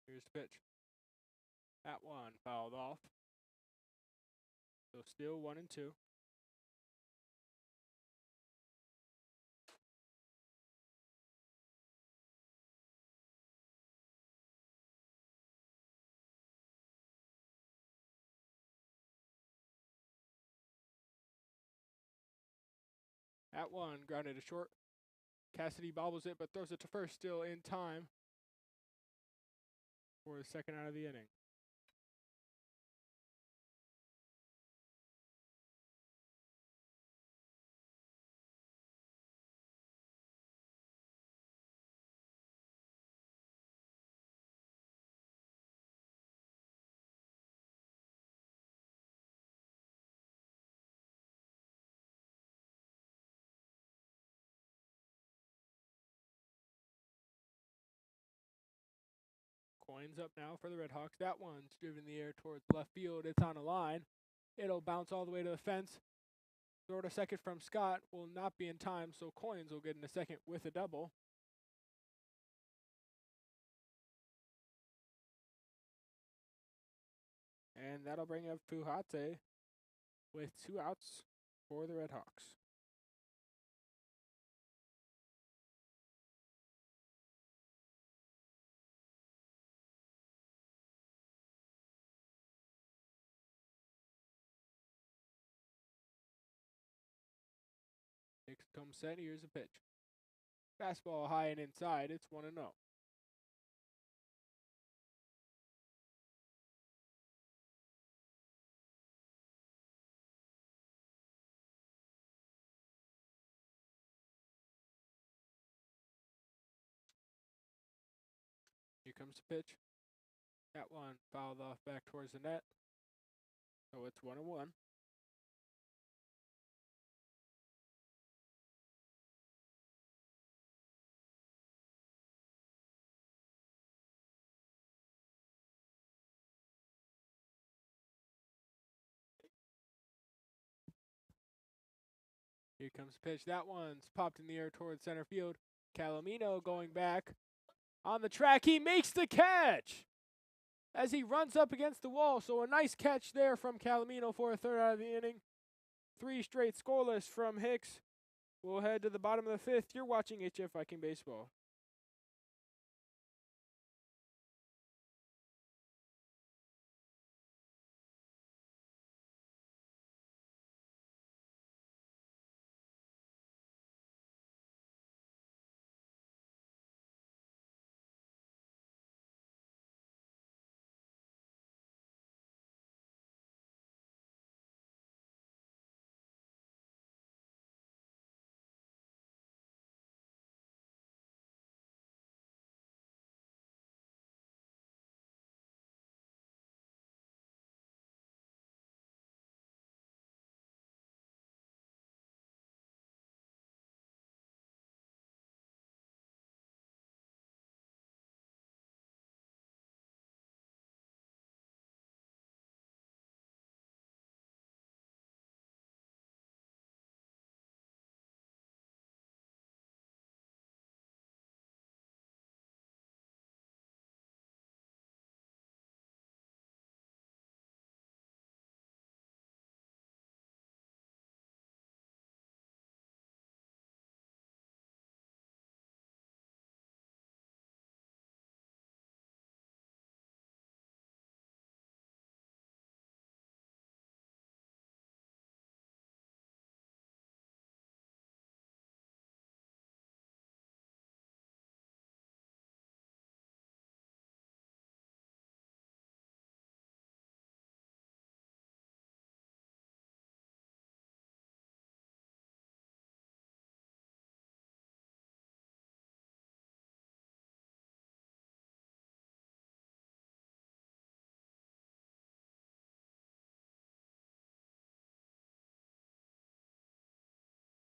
Here's the pitch. That one fouled off. So still 1-2. That one grounded to short. Cassidy bobbles it, but throws it to first, still in time for the second out of the inning. Coins up now for the Red Hawks. That one's driven in the air towards left field. It's on a line. It'll bounce all the way to the fence. Throw to second from Scott will not be in time, so Coins will get in a second with a double. And that'll bring up Fuhate with 2 outs for the Red Hawks. Hicks comes set. Here's a pitch. Fastball high and inside. It's 1-0. Here comes the pitch. That one fouled off back towards the net. So it's 1-1. Here comes the pitch. That one's popped in the air towards center field. Calomino going back. On the track, he makes the catch as he runs up against the wall. So a nice catch there from Calomino for a third out of the inning. 3 straight scoreless from Hicks. We'll head to the bottom of the 5th. You're watching HF Viking Baseball.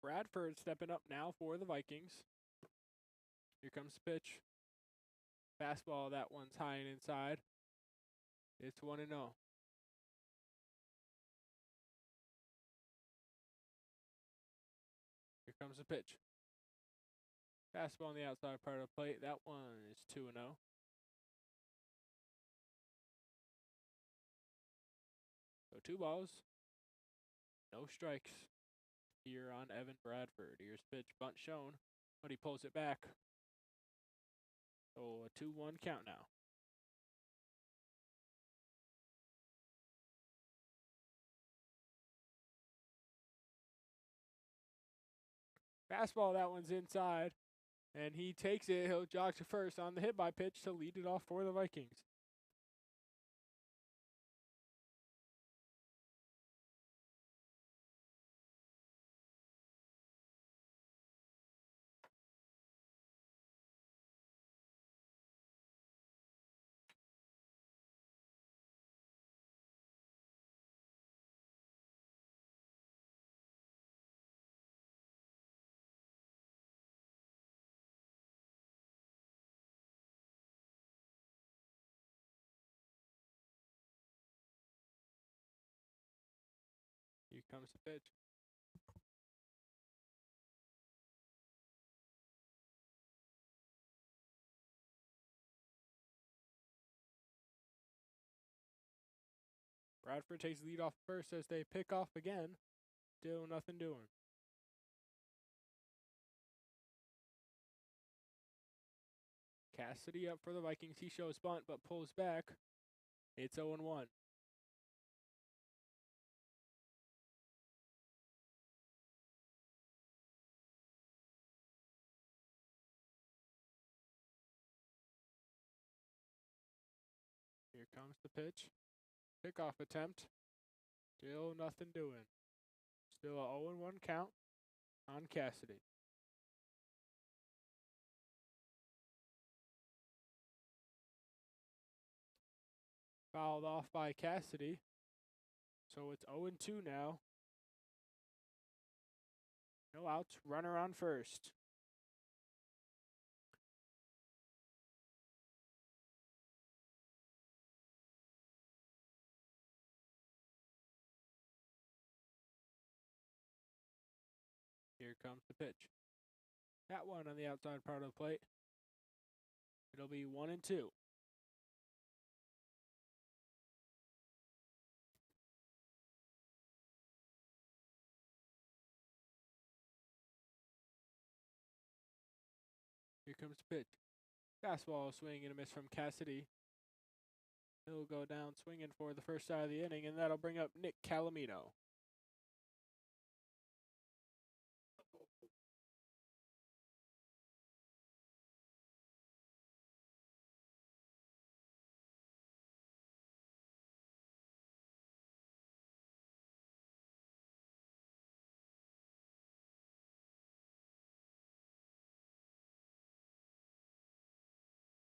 Bradford stepping up now for the Vikings. Here comes the pitch. Fastball, that one's high and inside. It's 1-0. Here comes the pitch. Fastball on the outside part of the plate. That one is 2-0. So 2 balls, no strikes here on Evan Bradford. Here's pitch, bunt shown, but he pulls it back. So a 2-1 count now. Fastball, that one's inside, and he takes it. He'll jog to first on the hit by pitch to lead it off for the Vikings. comes the pitch. Bradford takes the lead off first as they pick off again. Still nothing doing. Cassidy up for the Vikings. He shows bunt but pulls back. It's 0-1. Here comes the pitch. Pickoff attempt. Still nothing doing. Still a 0-1 count on Cassidy. Fouled off by Cassidy. So it's 0-2 now. No outs. Runner on first. Here comes the pitch. That one on the outside part of the plate. It'll be 1-2. Here comes the pitch. Fastball swing and a miss from Cassidy. He'll go down swinging for the first side of the inning, and that'll bring up Nick Calamino.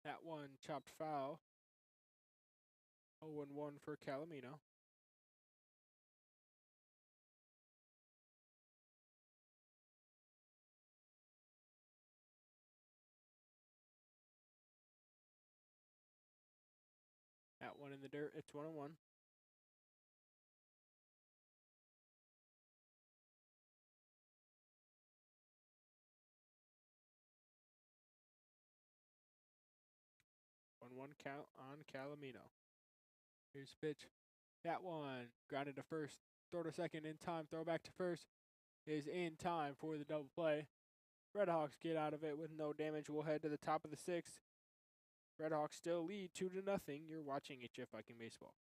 That one chopped foul. 0-1 for Calamino. That one in the dirt. It's 1-1. One count on Calamino. Here's the pitch. That one grounded to first. Throw to second in time. Throw back to first is in time for the double play. Redhawks get out of it with no damage. We'll head to the top of the sixth. Redhawks still lead 2-0. You're watching HF Viking Baseball.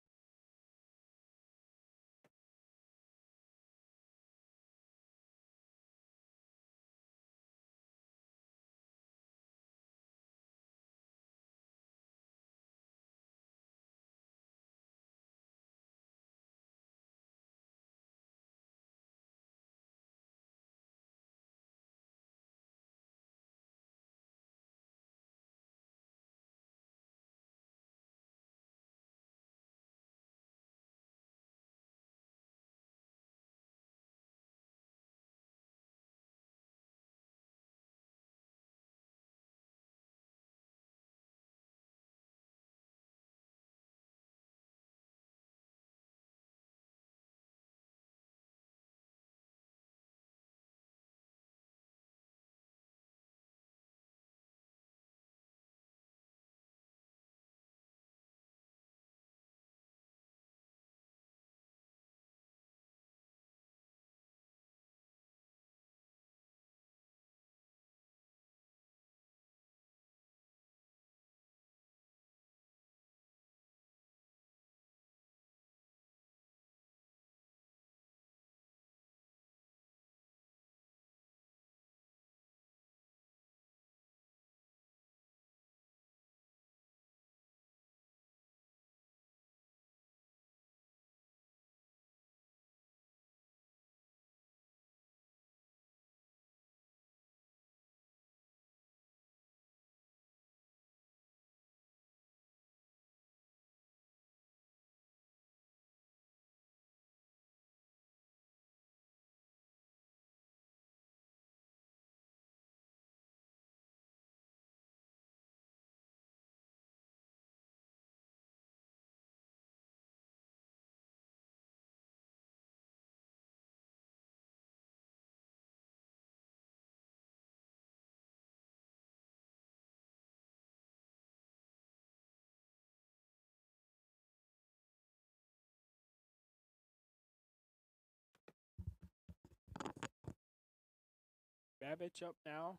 Babbage up now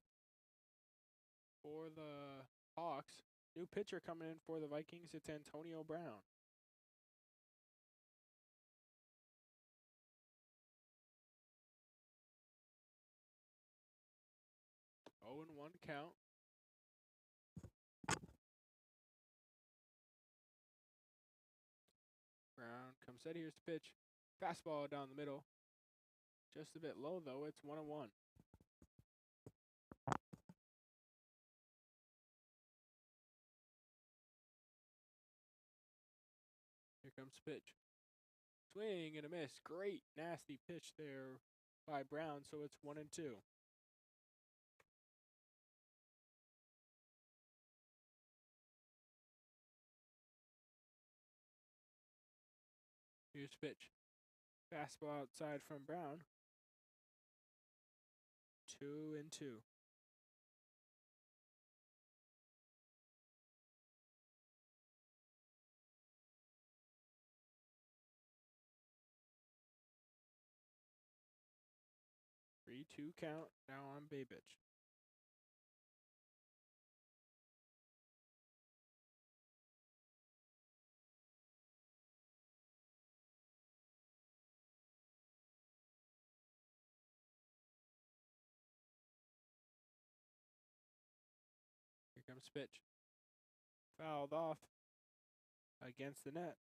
for the Hawks. New pitcher coming in for the Vikings. It's Antonio Brown. Oh, and 1 count. Brown comes set. Here's the pitch. Fastball down the middle. Just a bit low, though. It's 1-1. Here comes the pitch. Swing and a miss. Great, nasty pitch there by Brown, so it's 1-2. Here's the pitch. Fastball outside from Brown. 2-2. Three-two count now on Babbage. Here comes pitch. Fouled off against the net.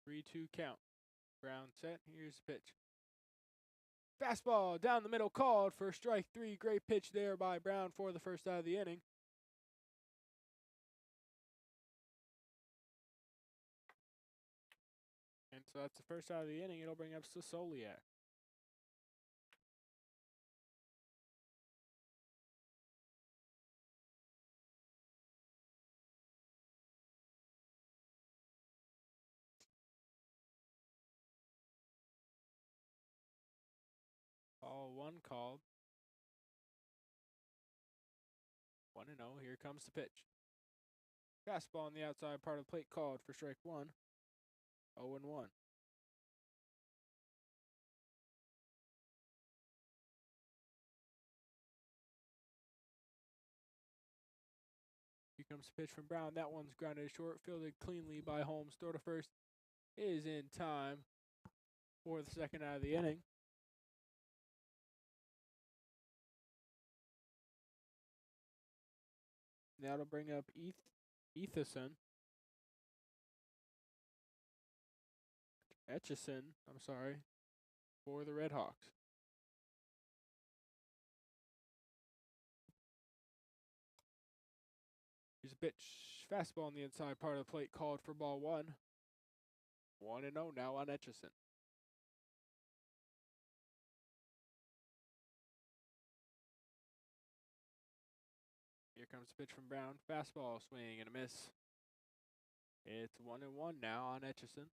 Three-two count. Brown set. Here's the pitch. Fastball down the middle called for strike 3. Great pitch there by Brown for the first out of the inning. And so that's the first out of the inning. It'll bring up Sosoliak. Ball 1 called. 1-0. Here comes the pitch. Fastball on the outside part of the plate called for strike 1. 0-1. Here comes the pitch from Brown. That one's grounded short, fielded cleanly by Holmes. Throw to first is in time for the second out of the inning. That'll bring up Etchison, for the Red Hawks. Here's a pitch. Fastball on the inside part of the plate called for ball 1. 1-0 now on Etchison. Here comes the pitch from Brown. Fastball, swing and a miss. It's 1-1 now on Etchison.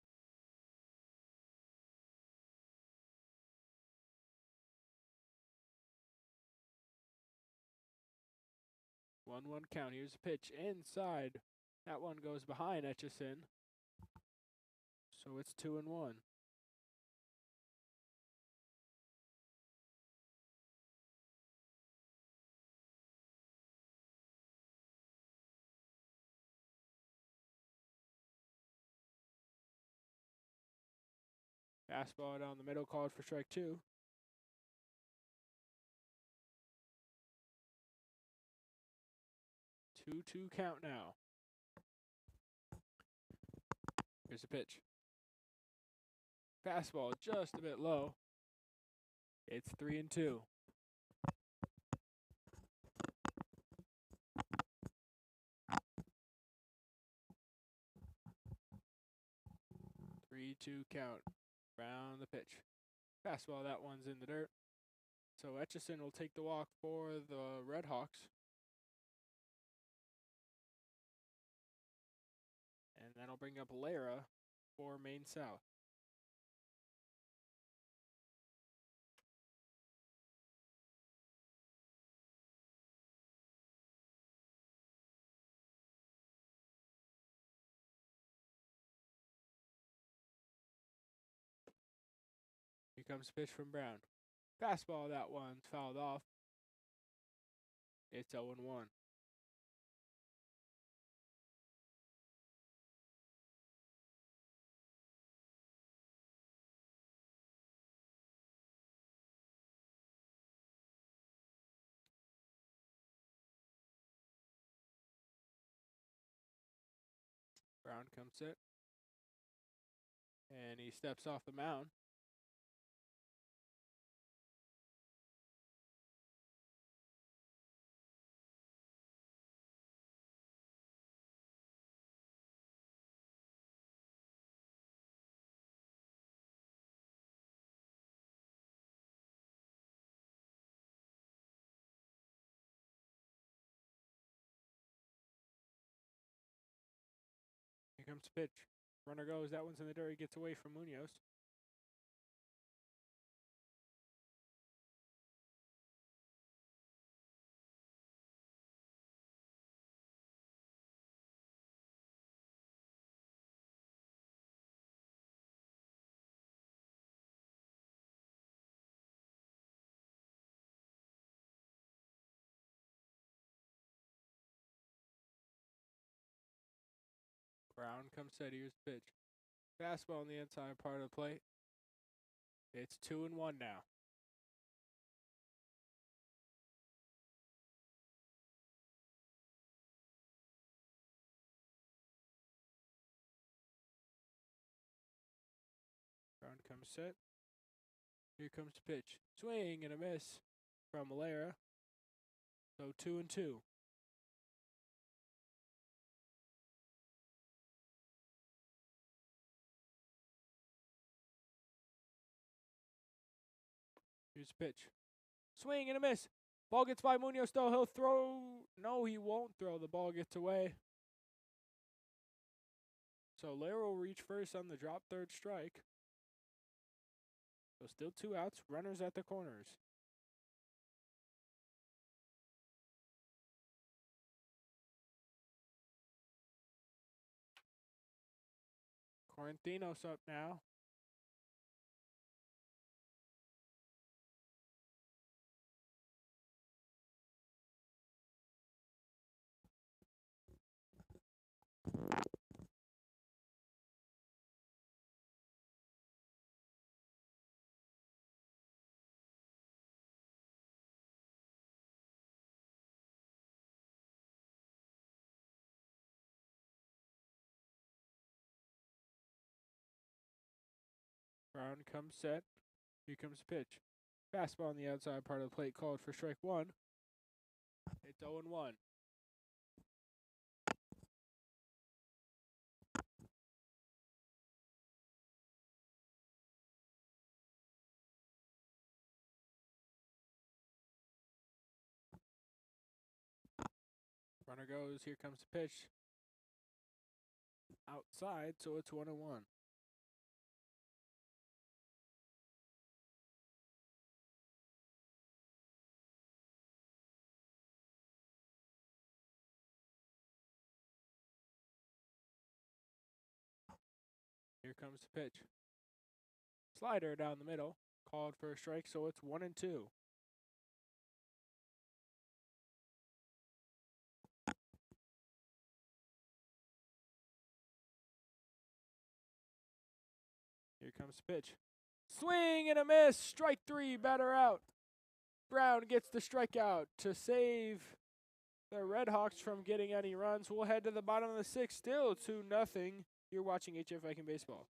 One count. Here's the pitch inside. That one goes behind Etchison. So it's 2-1. Fastball down the middle called for strike 2. Two count now. Here's the pitch. Fastball just a bit low. It's 3-2. Three-two count. Round the pitch. Fastball, that one's in the dirt. So Etchison will take the walk for the Red Hawks. And that'll bring up Lara for Maine South. comes pitch from Brown. Fastball, that one's fouled off. It's 0-1. Brown comes set. And he steps off the mound. Here comes the pitch. Runner goes. That one's in the dirt. He gets away from Munoz. Brown comes set. Here's the pitch. Fastball on the inside part of the plate. It's 2-1 now. Brown comes set. Here comes the pitch. Swing and a miss from Malera. So 2-2. Here's the pitch. Swing and a miss. Ball gets by Munoz though. He'll throw. No, he won't throw. The ball gets away. So Lera will reach first on the drop third strike. So still 2 outs. Runners at the corners. Corinthinos up now. Brown comes set. Here comes the pitch. Fastball on the outside part of the plate called for strike 1. It's 0-1. Runner goes. Here comes the pitch. Outside, so it's 1-1. Here comes the pitch. Slider down the middle. Called for a strike, so it's 1-2. Here comes the pitch. Swing and a miss. Strike 3. Batter out. Brown gets the strikeout to save the Red Hawks from getting any runs. We'll head to the bottom of the 6th. Still 2-0. You're watching HF Viking Baseball.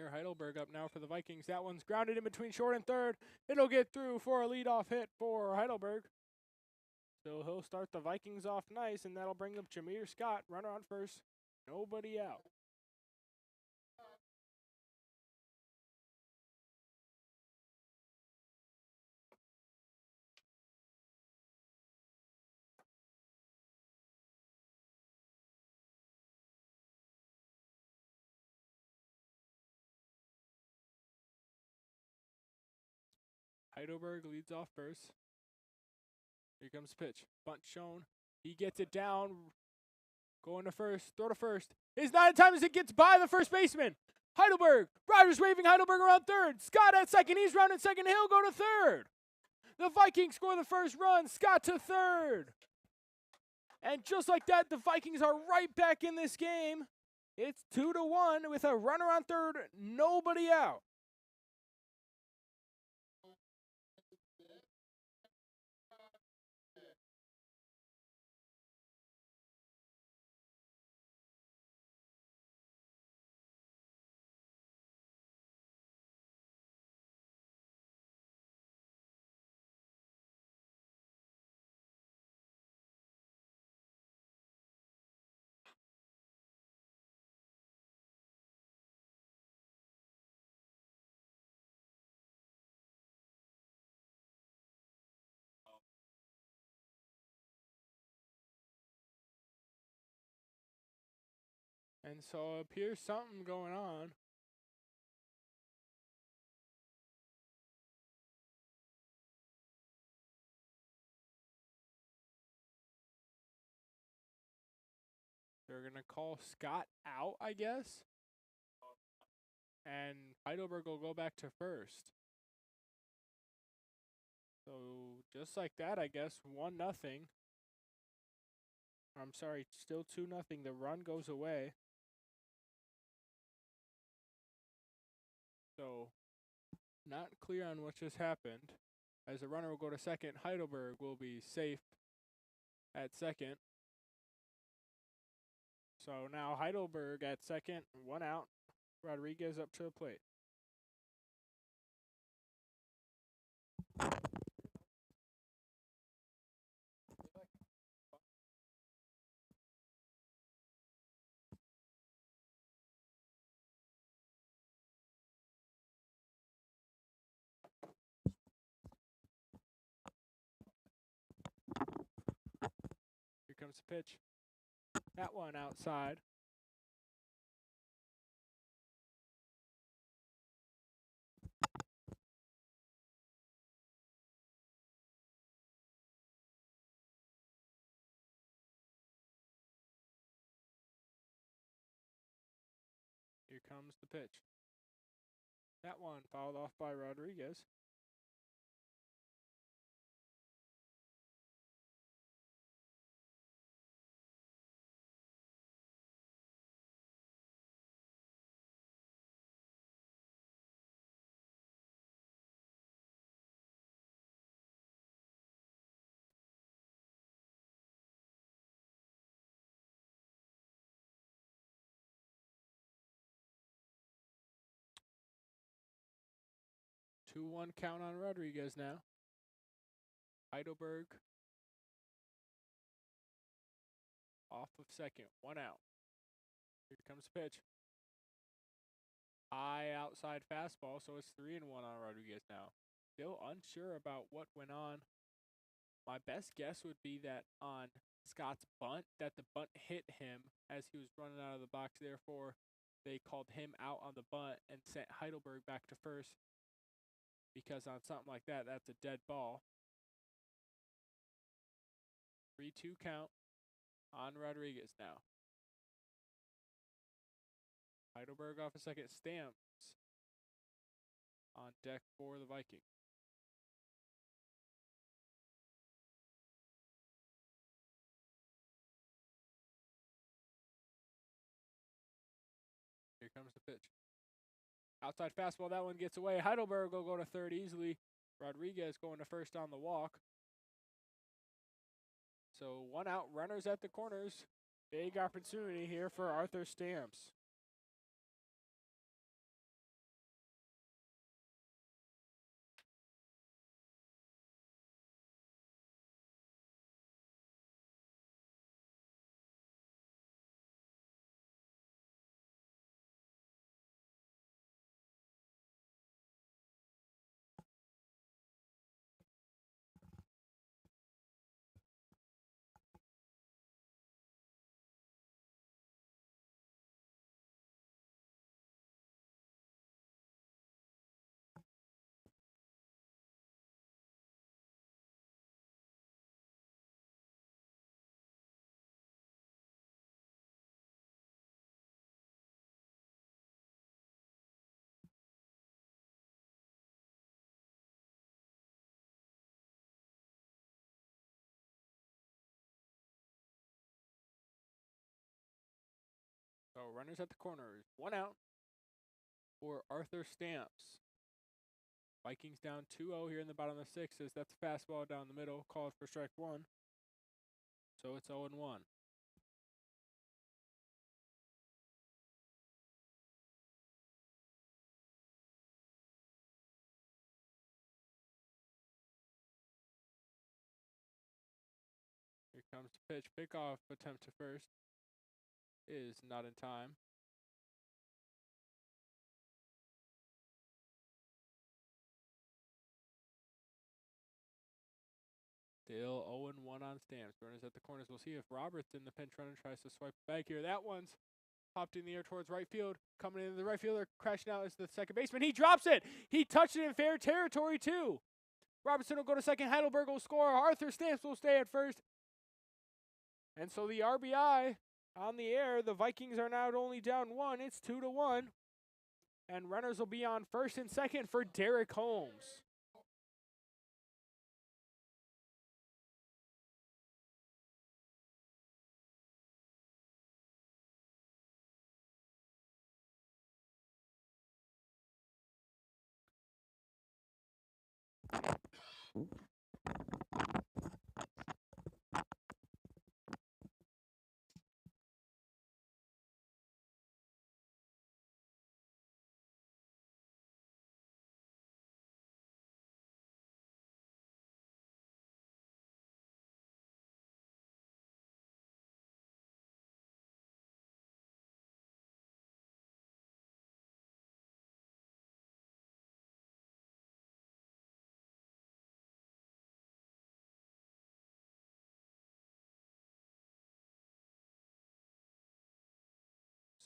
Tanner Heidelberg up now for the Vikings. That one's grounded in between short and third. It'll get through for a leadoff hit for Heidelberg. So he'll start the Vikings off nice, and that'll bring up Jameer Scott, runner on first. Nobody out. Heidelberg leads off first. Here comes the pitch. Bunt shown. He gets it down. Going to first. Throw to first. It's not in time as it gets by the first baseman. Heidelberg. Rogers waving Heidelberg around third. Scott at second. He's rounding second. He'll go to third. The Vikings score the first run. Scott to third. And just like that, the Vikings are right back in this game. It's 2-1 with a runner on third. Nobody out. And so it appears something going on. They're going to call Scott out, I guess. And Heidelberg will go back to first. So just like that, I guess, 1-0. I'm sorry, still 2-0. The run goes away. So not clear on what just happened. As the runner will go to second, Heidelberg will be safe at second. So now Heidelberg at second, 1 out. Rodriguez up to the plate. Here comes the pitch. That one outside. Here comes the pitch. That one fouled off by Rodriguez. Two 2-1 count on Rodriguez now. Heidelberg off of second, 1 out. Here comes the pitch. High outside fastball, so it's 3-1 on Rodriguez now. Still unsure about what went on. My best guess would be that on Scott's bunt, that the bunt hit him as he was running out of the box. Therefore, they called him out on the bunt and sent Heidelberg back to first. Because on something like that, that's a dead ball. 3-2 count on Rodriguez now. Heidelberg off a second. Stamps on deck for the Vikings. Here comes the pitch. Outside fastball, that one gets away. Heidelberg will go to third easily. Rodriguez going to first on the walk. So 1 out, runners at the corners. Big opportunity here for Arthur Stamps. runners at the corners. 1 out for Arthur Stamps. Vikings down 2-0 here in the bottom of the 6th. That's a fastball down the middle, called for strike 1. So it's 0-1. Here comes the pitch. Pickoff attempt to first is not in time. Still 0-1 on Stamps. Runners at the corners. We'll see if Roberts in the pinch runner tries to swipe back here. That one's popped in the air towards right field. Coming into the right fielder, crashing out is the second baseman. He drops it. He touched it in fair territory too. Robertson will go to second. Heidelberg will score. Arthur Stamps will stay at first. And so the RBI on the air. The Vikings are now only down 1. It's 2-1. And runners will be on first and second for Derek Holmes.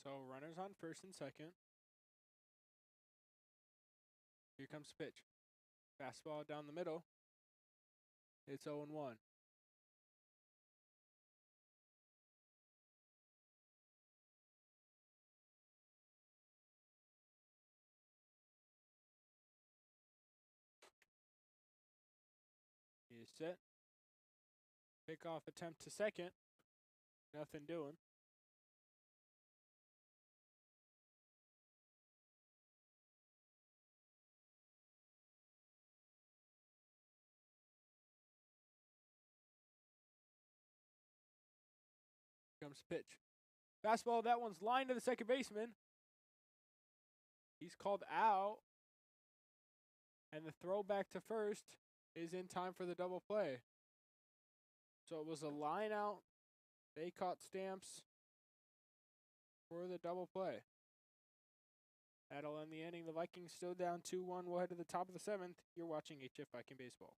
So runners on first and second. Here comes the pitch. Fastball down the middle. It's 0-1. He is set. Pickoff attempt to second. Nothing doing. Comes pitch. Fastball, that one's lined to the second baseman. He's called out. And the throw back to first is in time for the double play. So it was a line out. They caught Stamps for the double play. That'll end the inning. The Vikings still down 2-1. We'll head to the top of the 7th. You're watching HF Viking Baseball.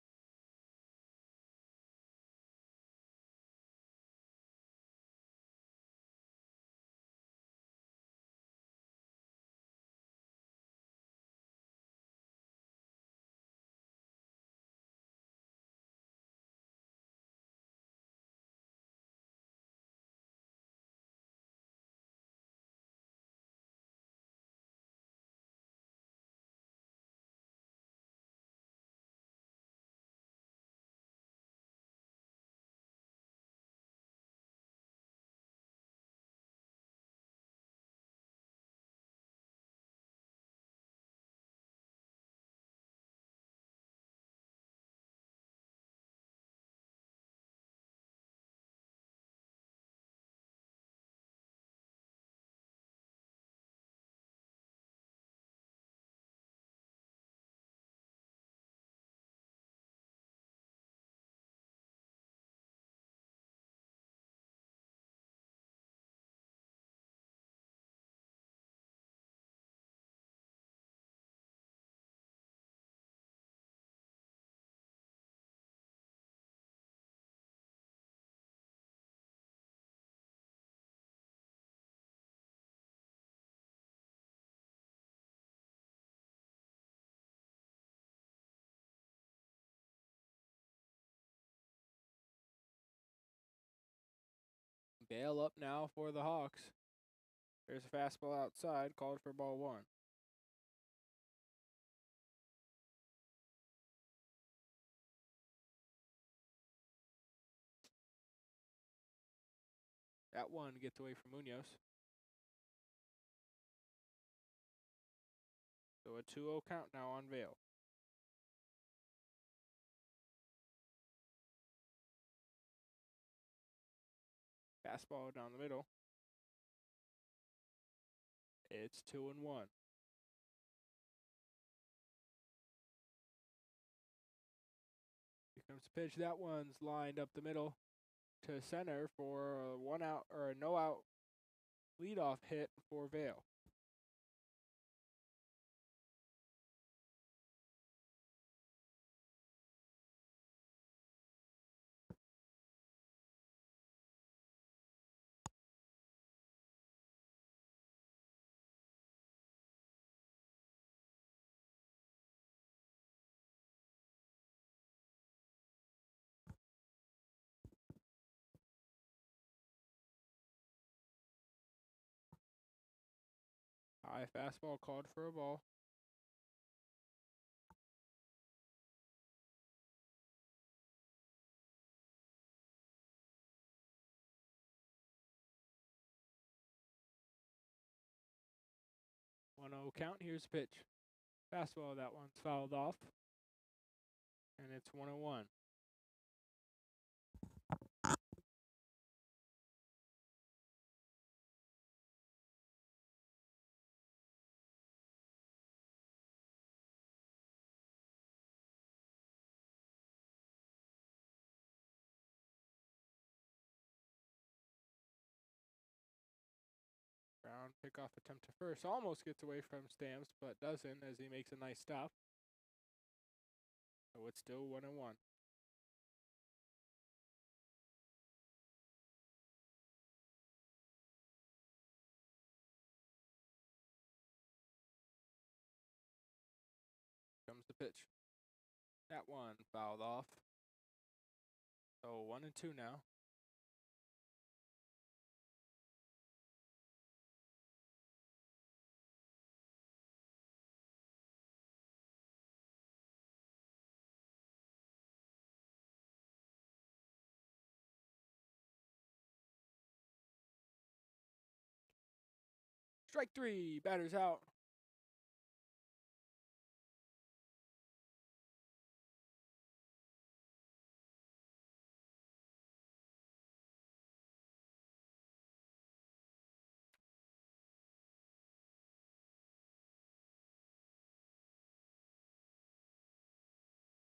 Bail up now for the Hawks. There's a fastball outside, called for ball 1. That one gets away from Munoz. So a 2-0 count now on Vail. Fastball down the middle. It's 2-1. Here comes the pitch. That one's lined up the middle to center for a 1-out or a no-out leadoff hit for Vail. High fastball called for a ball. One 0 count. Here's the pitch. Fastball. That one's fouled off. And it's 1-1. Brown pickoff attempt to first. Almost gets away from Stamps, but doesn't as he makes a nice stop. So it's still 1-1. Comes the pitch. That one fouled off. So 1-2 now. Strike 3. Batter's out.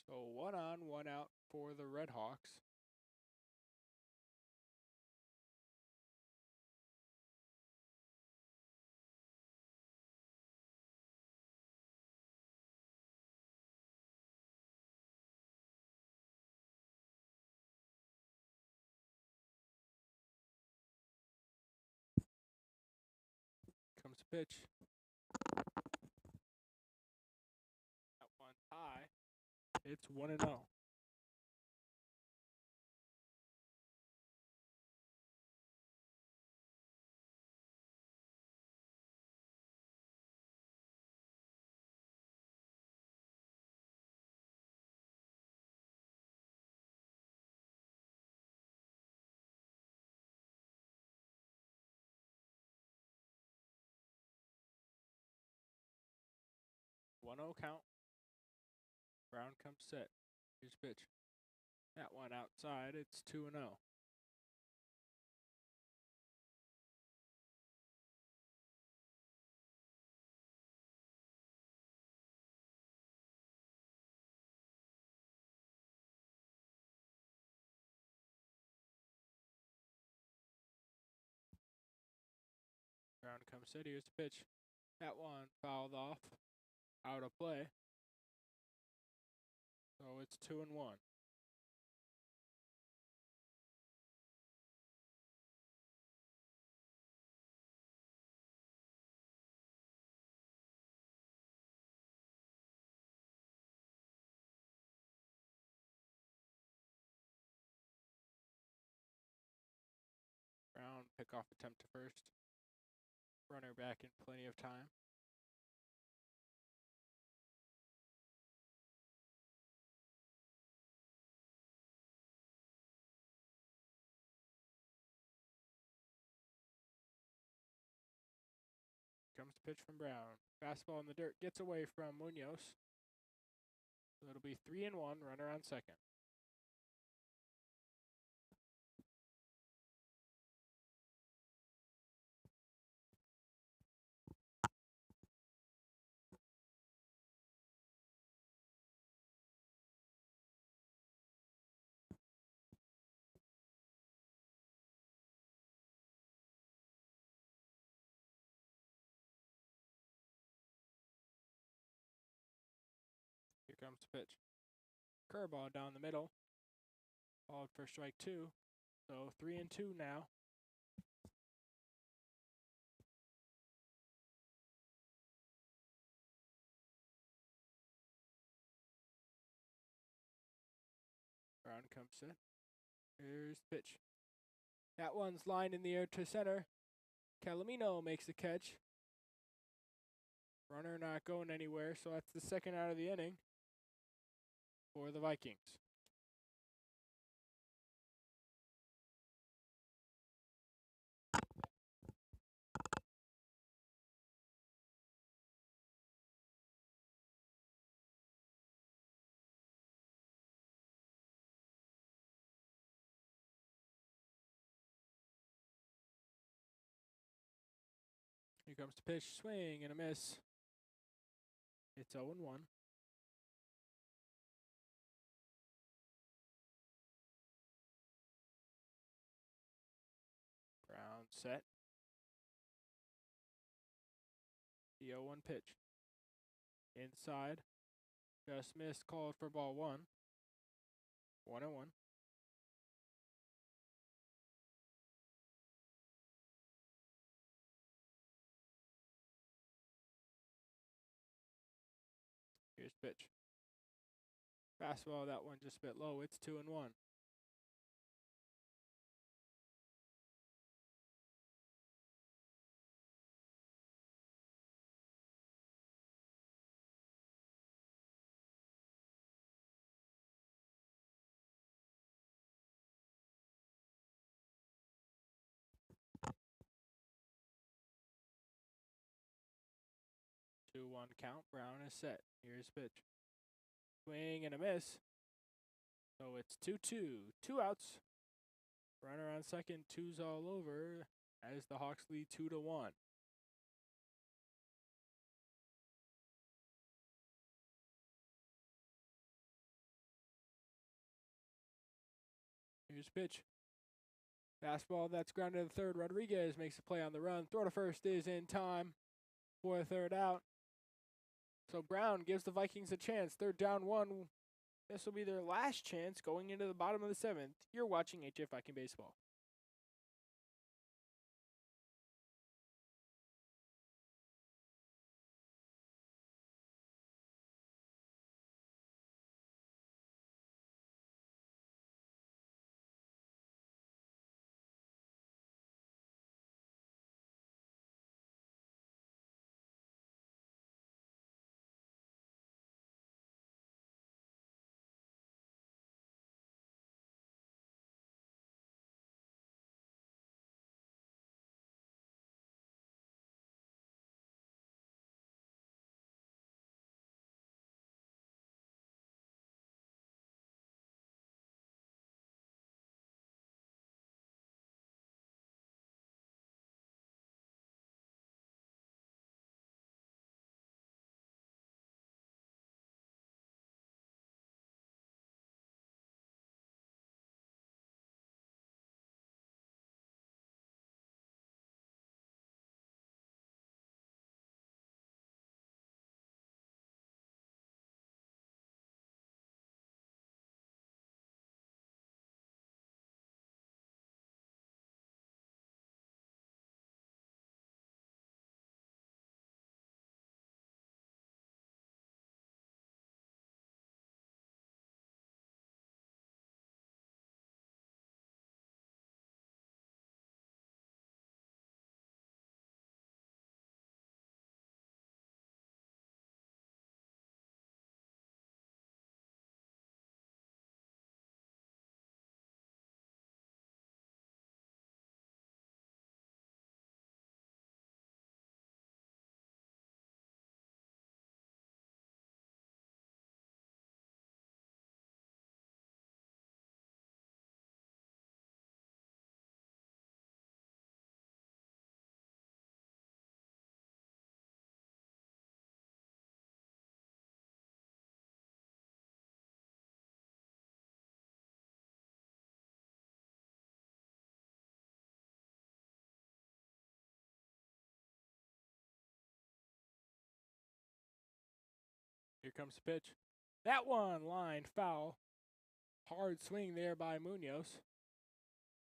So 1 on, 1 out for the Red Hawks. Comes the pitch. That one's high. It's 1-0. One 0 count. Brown comes set. Here's pitch. That one outside. It's 2-0. Brown comes set. Here's the pitch. That one fouled off. Out of play. So it's 2-1. Brown pickoff attempt to first. Runner back in plenty of time. Comes pitch from Brown. Fastball in the dirt gets away from Munoz. So it'll be 3-1, runner on second. Here comes the pitch. Curveball down the middle. Followed for strike 2. So 3-2 now. Brown comes set. Here's the pitch. That one's lined in the air to center. Calamino makes the catch. Runner not going anywhere, so that's the second out of the inning for the Vikings. Here comes the pitch, swing and a miss. It's 0-1. Brown set. The 0-1 pitch. Inside. Just missed, called for ball 1. 1-1. Here's pitch. Fastball, that one just a bit low. It's 2-1. Two-one count. Brown is set. Here's pitch. Swing and a miss. So it's 2-2. 2 outs. Runner on second. Two's all over as the Hawks lead 2-1. Here's pitch. Fastball that's grounded to the third. Rodriguez makes a play on the run. Throw to first is in time for a third out. So Brown gives the Vikings a chance. They're down 1. This will be their last chance going into the bottom of the 7th. You're watching HF Viking Baseball. Here comes the pitch. That one, line foul. Hard swing there by Munoz.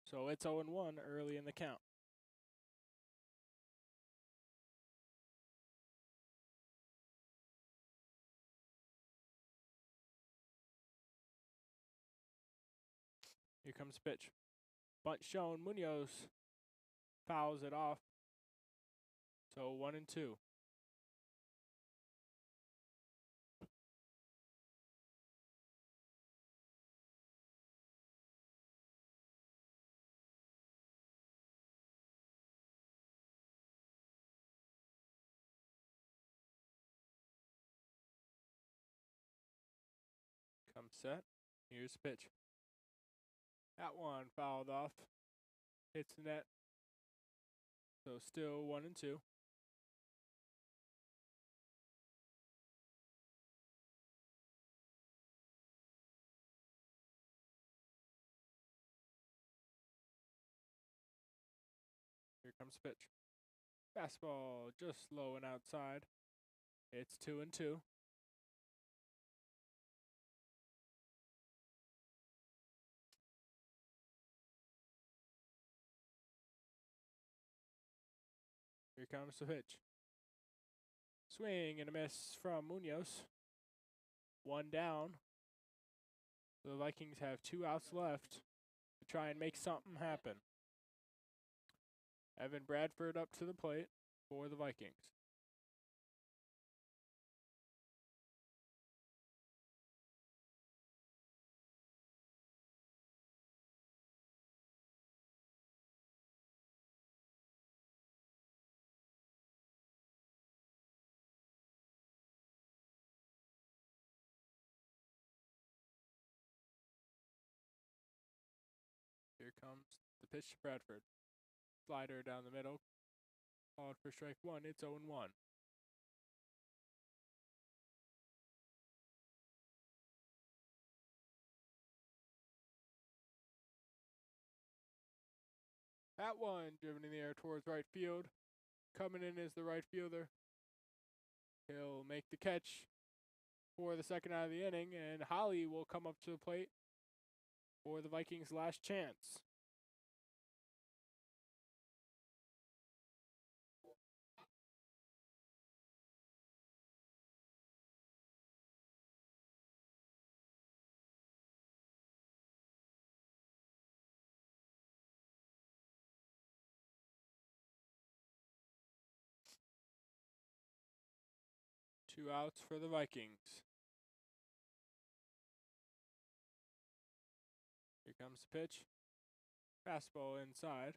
So it's 0-1 early in the count. Here comes the pitch. Bunt shown. Munoz fouls it off. So 1-2. Comes set. Here's the pitch. That one fouled off. Hits the net. So still 1-2. Here comes the pitch. Fastball just low and outside. It's 2-2. Here comes the pitch. Swing and a miss from Munoz. One down. The Vikings have 2 outs left to try and make something happen. Evan Bradford up to the plate for the Vikings. Here comes the pitch to Bradford. Slider down the middle. Called for strike one. It's 0-1. That one driven in the air towards right field. Coming in is the right fielder. He'll make the catch for the second out of the inning, and Holly will come up to the plate for the Vikings' last chance. Two outs for the Vikings. Here comes the pitch. Fastball inside.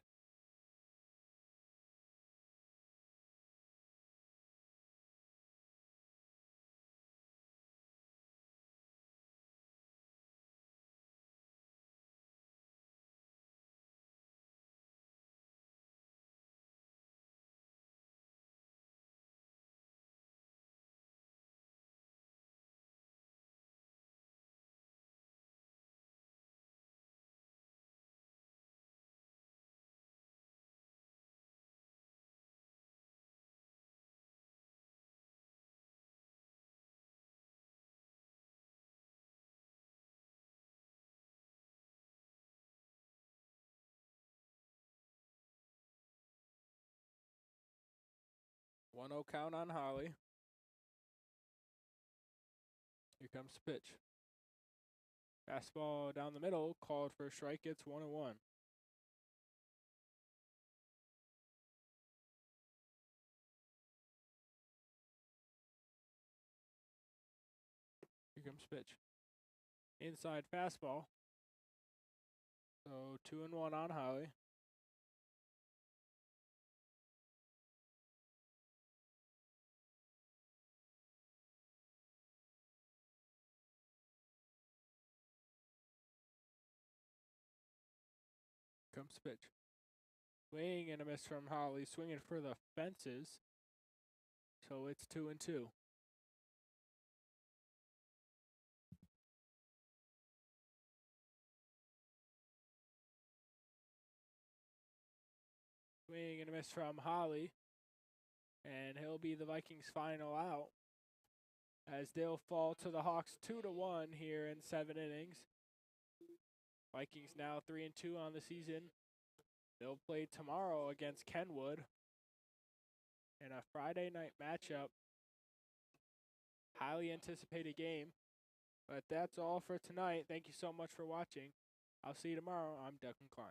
One 0 count on Holly. Here comes the pitch. Fastball down the middle, called for a strike. It's 1-1. Here comes the pitch. Inside fastball. So 2-1 on Holly. Comes the pitch. Swing and a miss from Holly. Swinging for the fences. So it's 2-2. Swing and a miss from Holly. And he'll be the Vikings' final out. as they'll fall to the Hawks 2-1 here in 7 innings. Vikings now 3-2 on the season. They'll play tomorrow against Kenwood in a Friday night matchup. Highly anticipated game. But that's all for tonight. Thank you so much for watching. I'll see you tomorrow. I'm Declan Klein.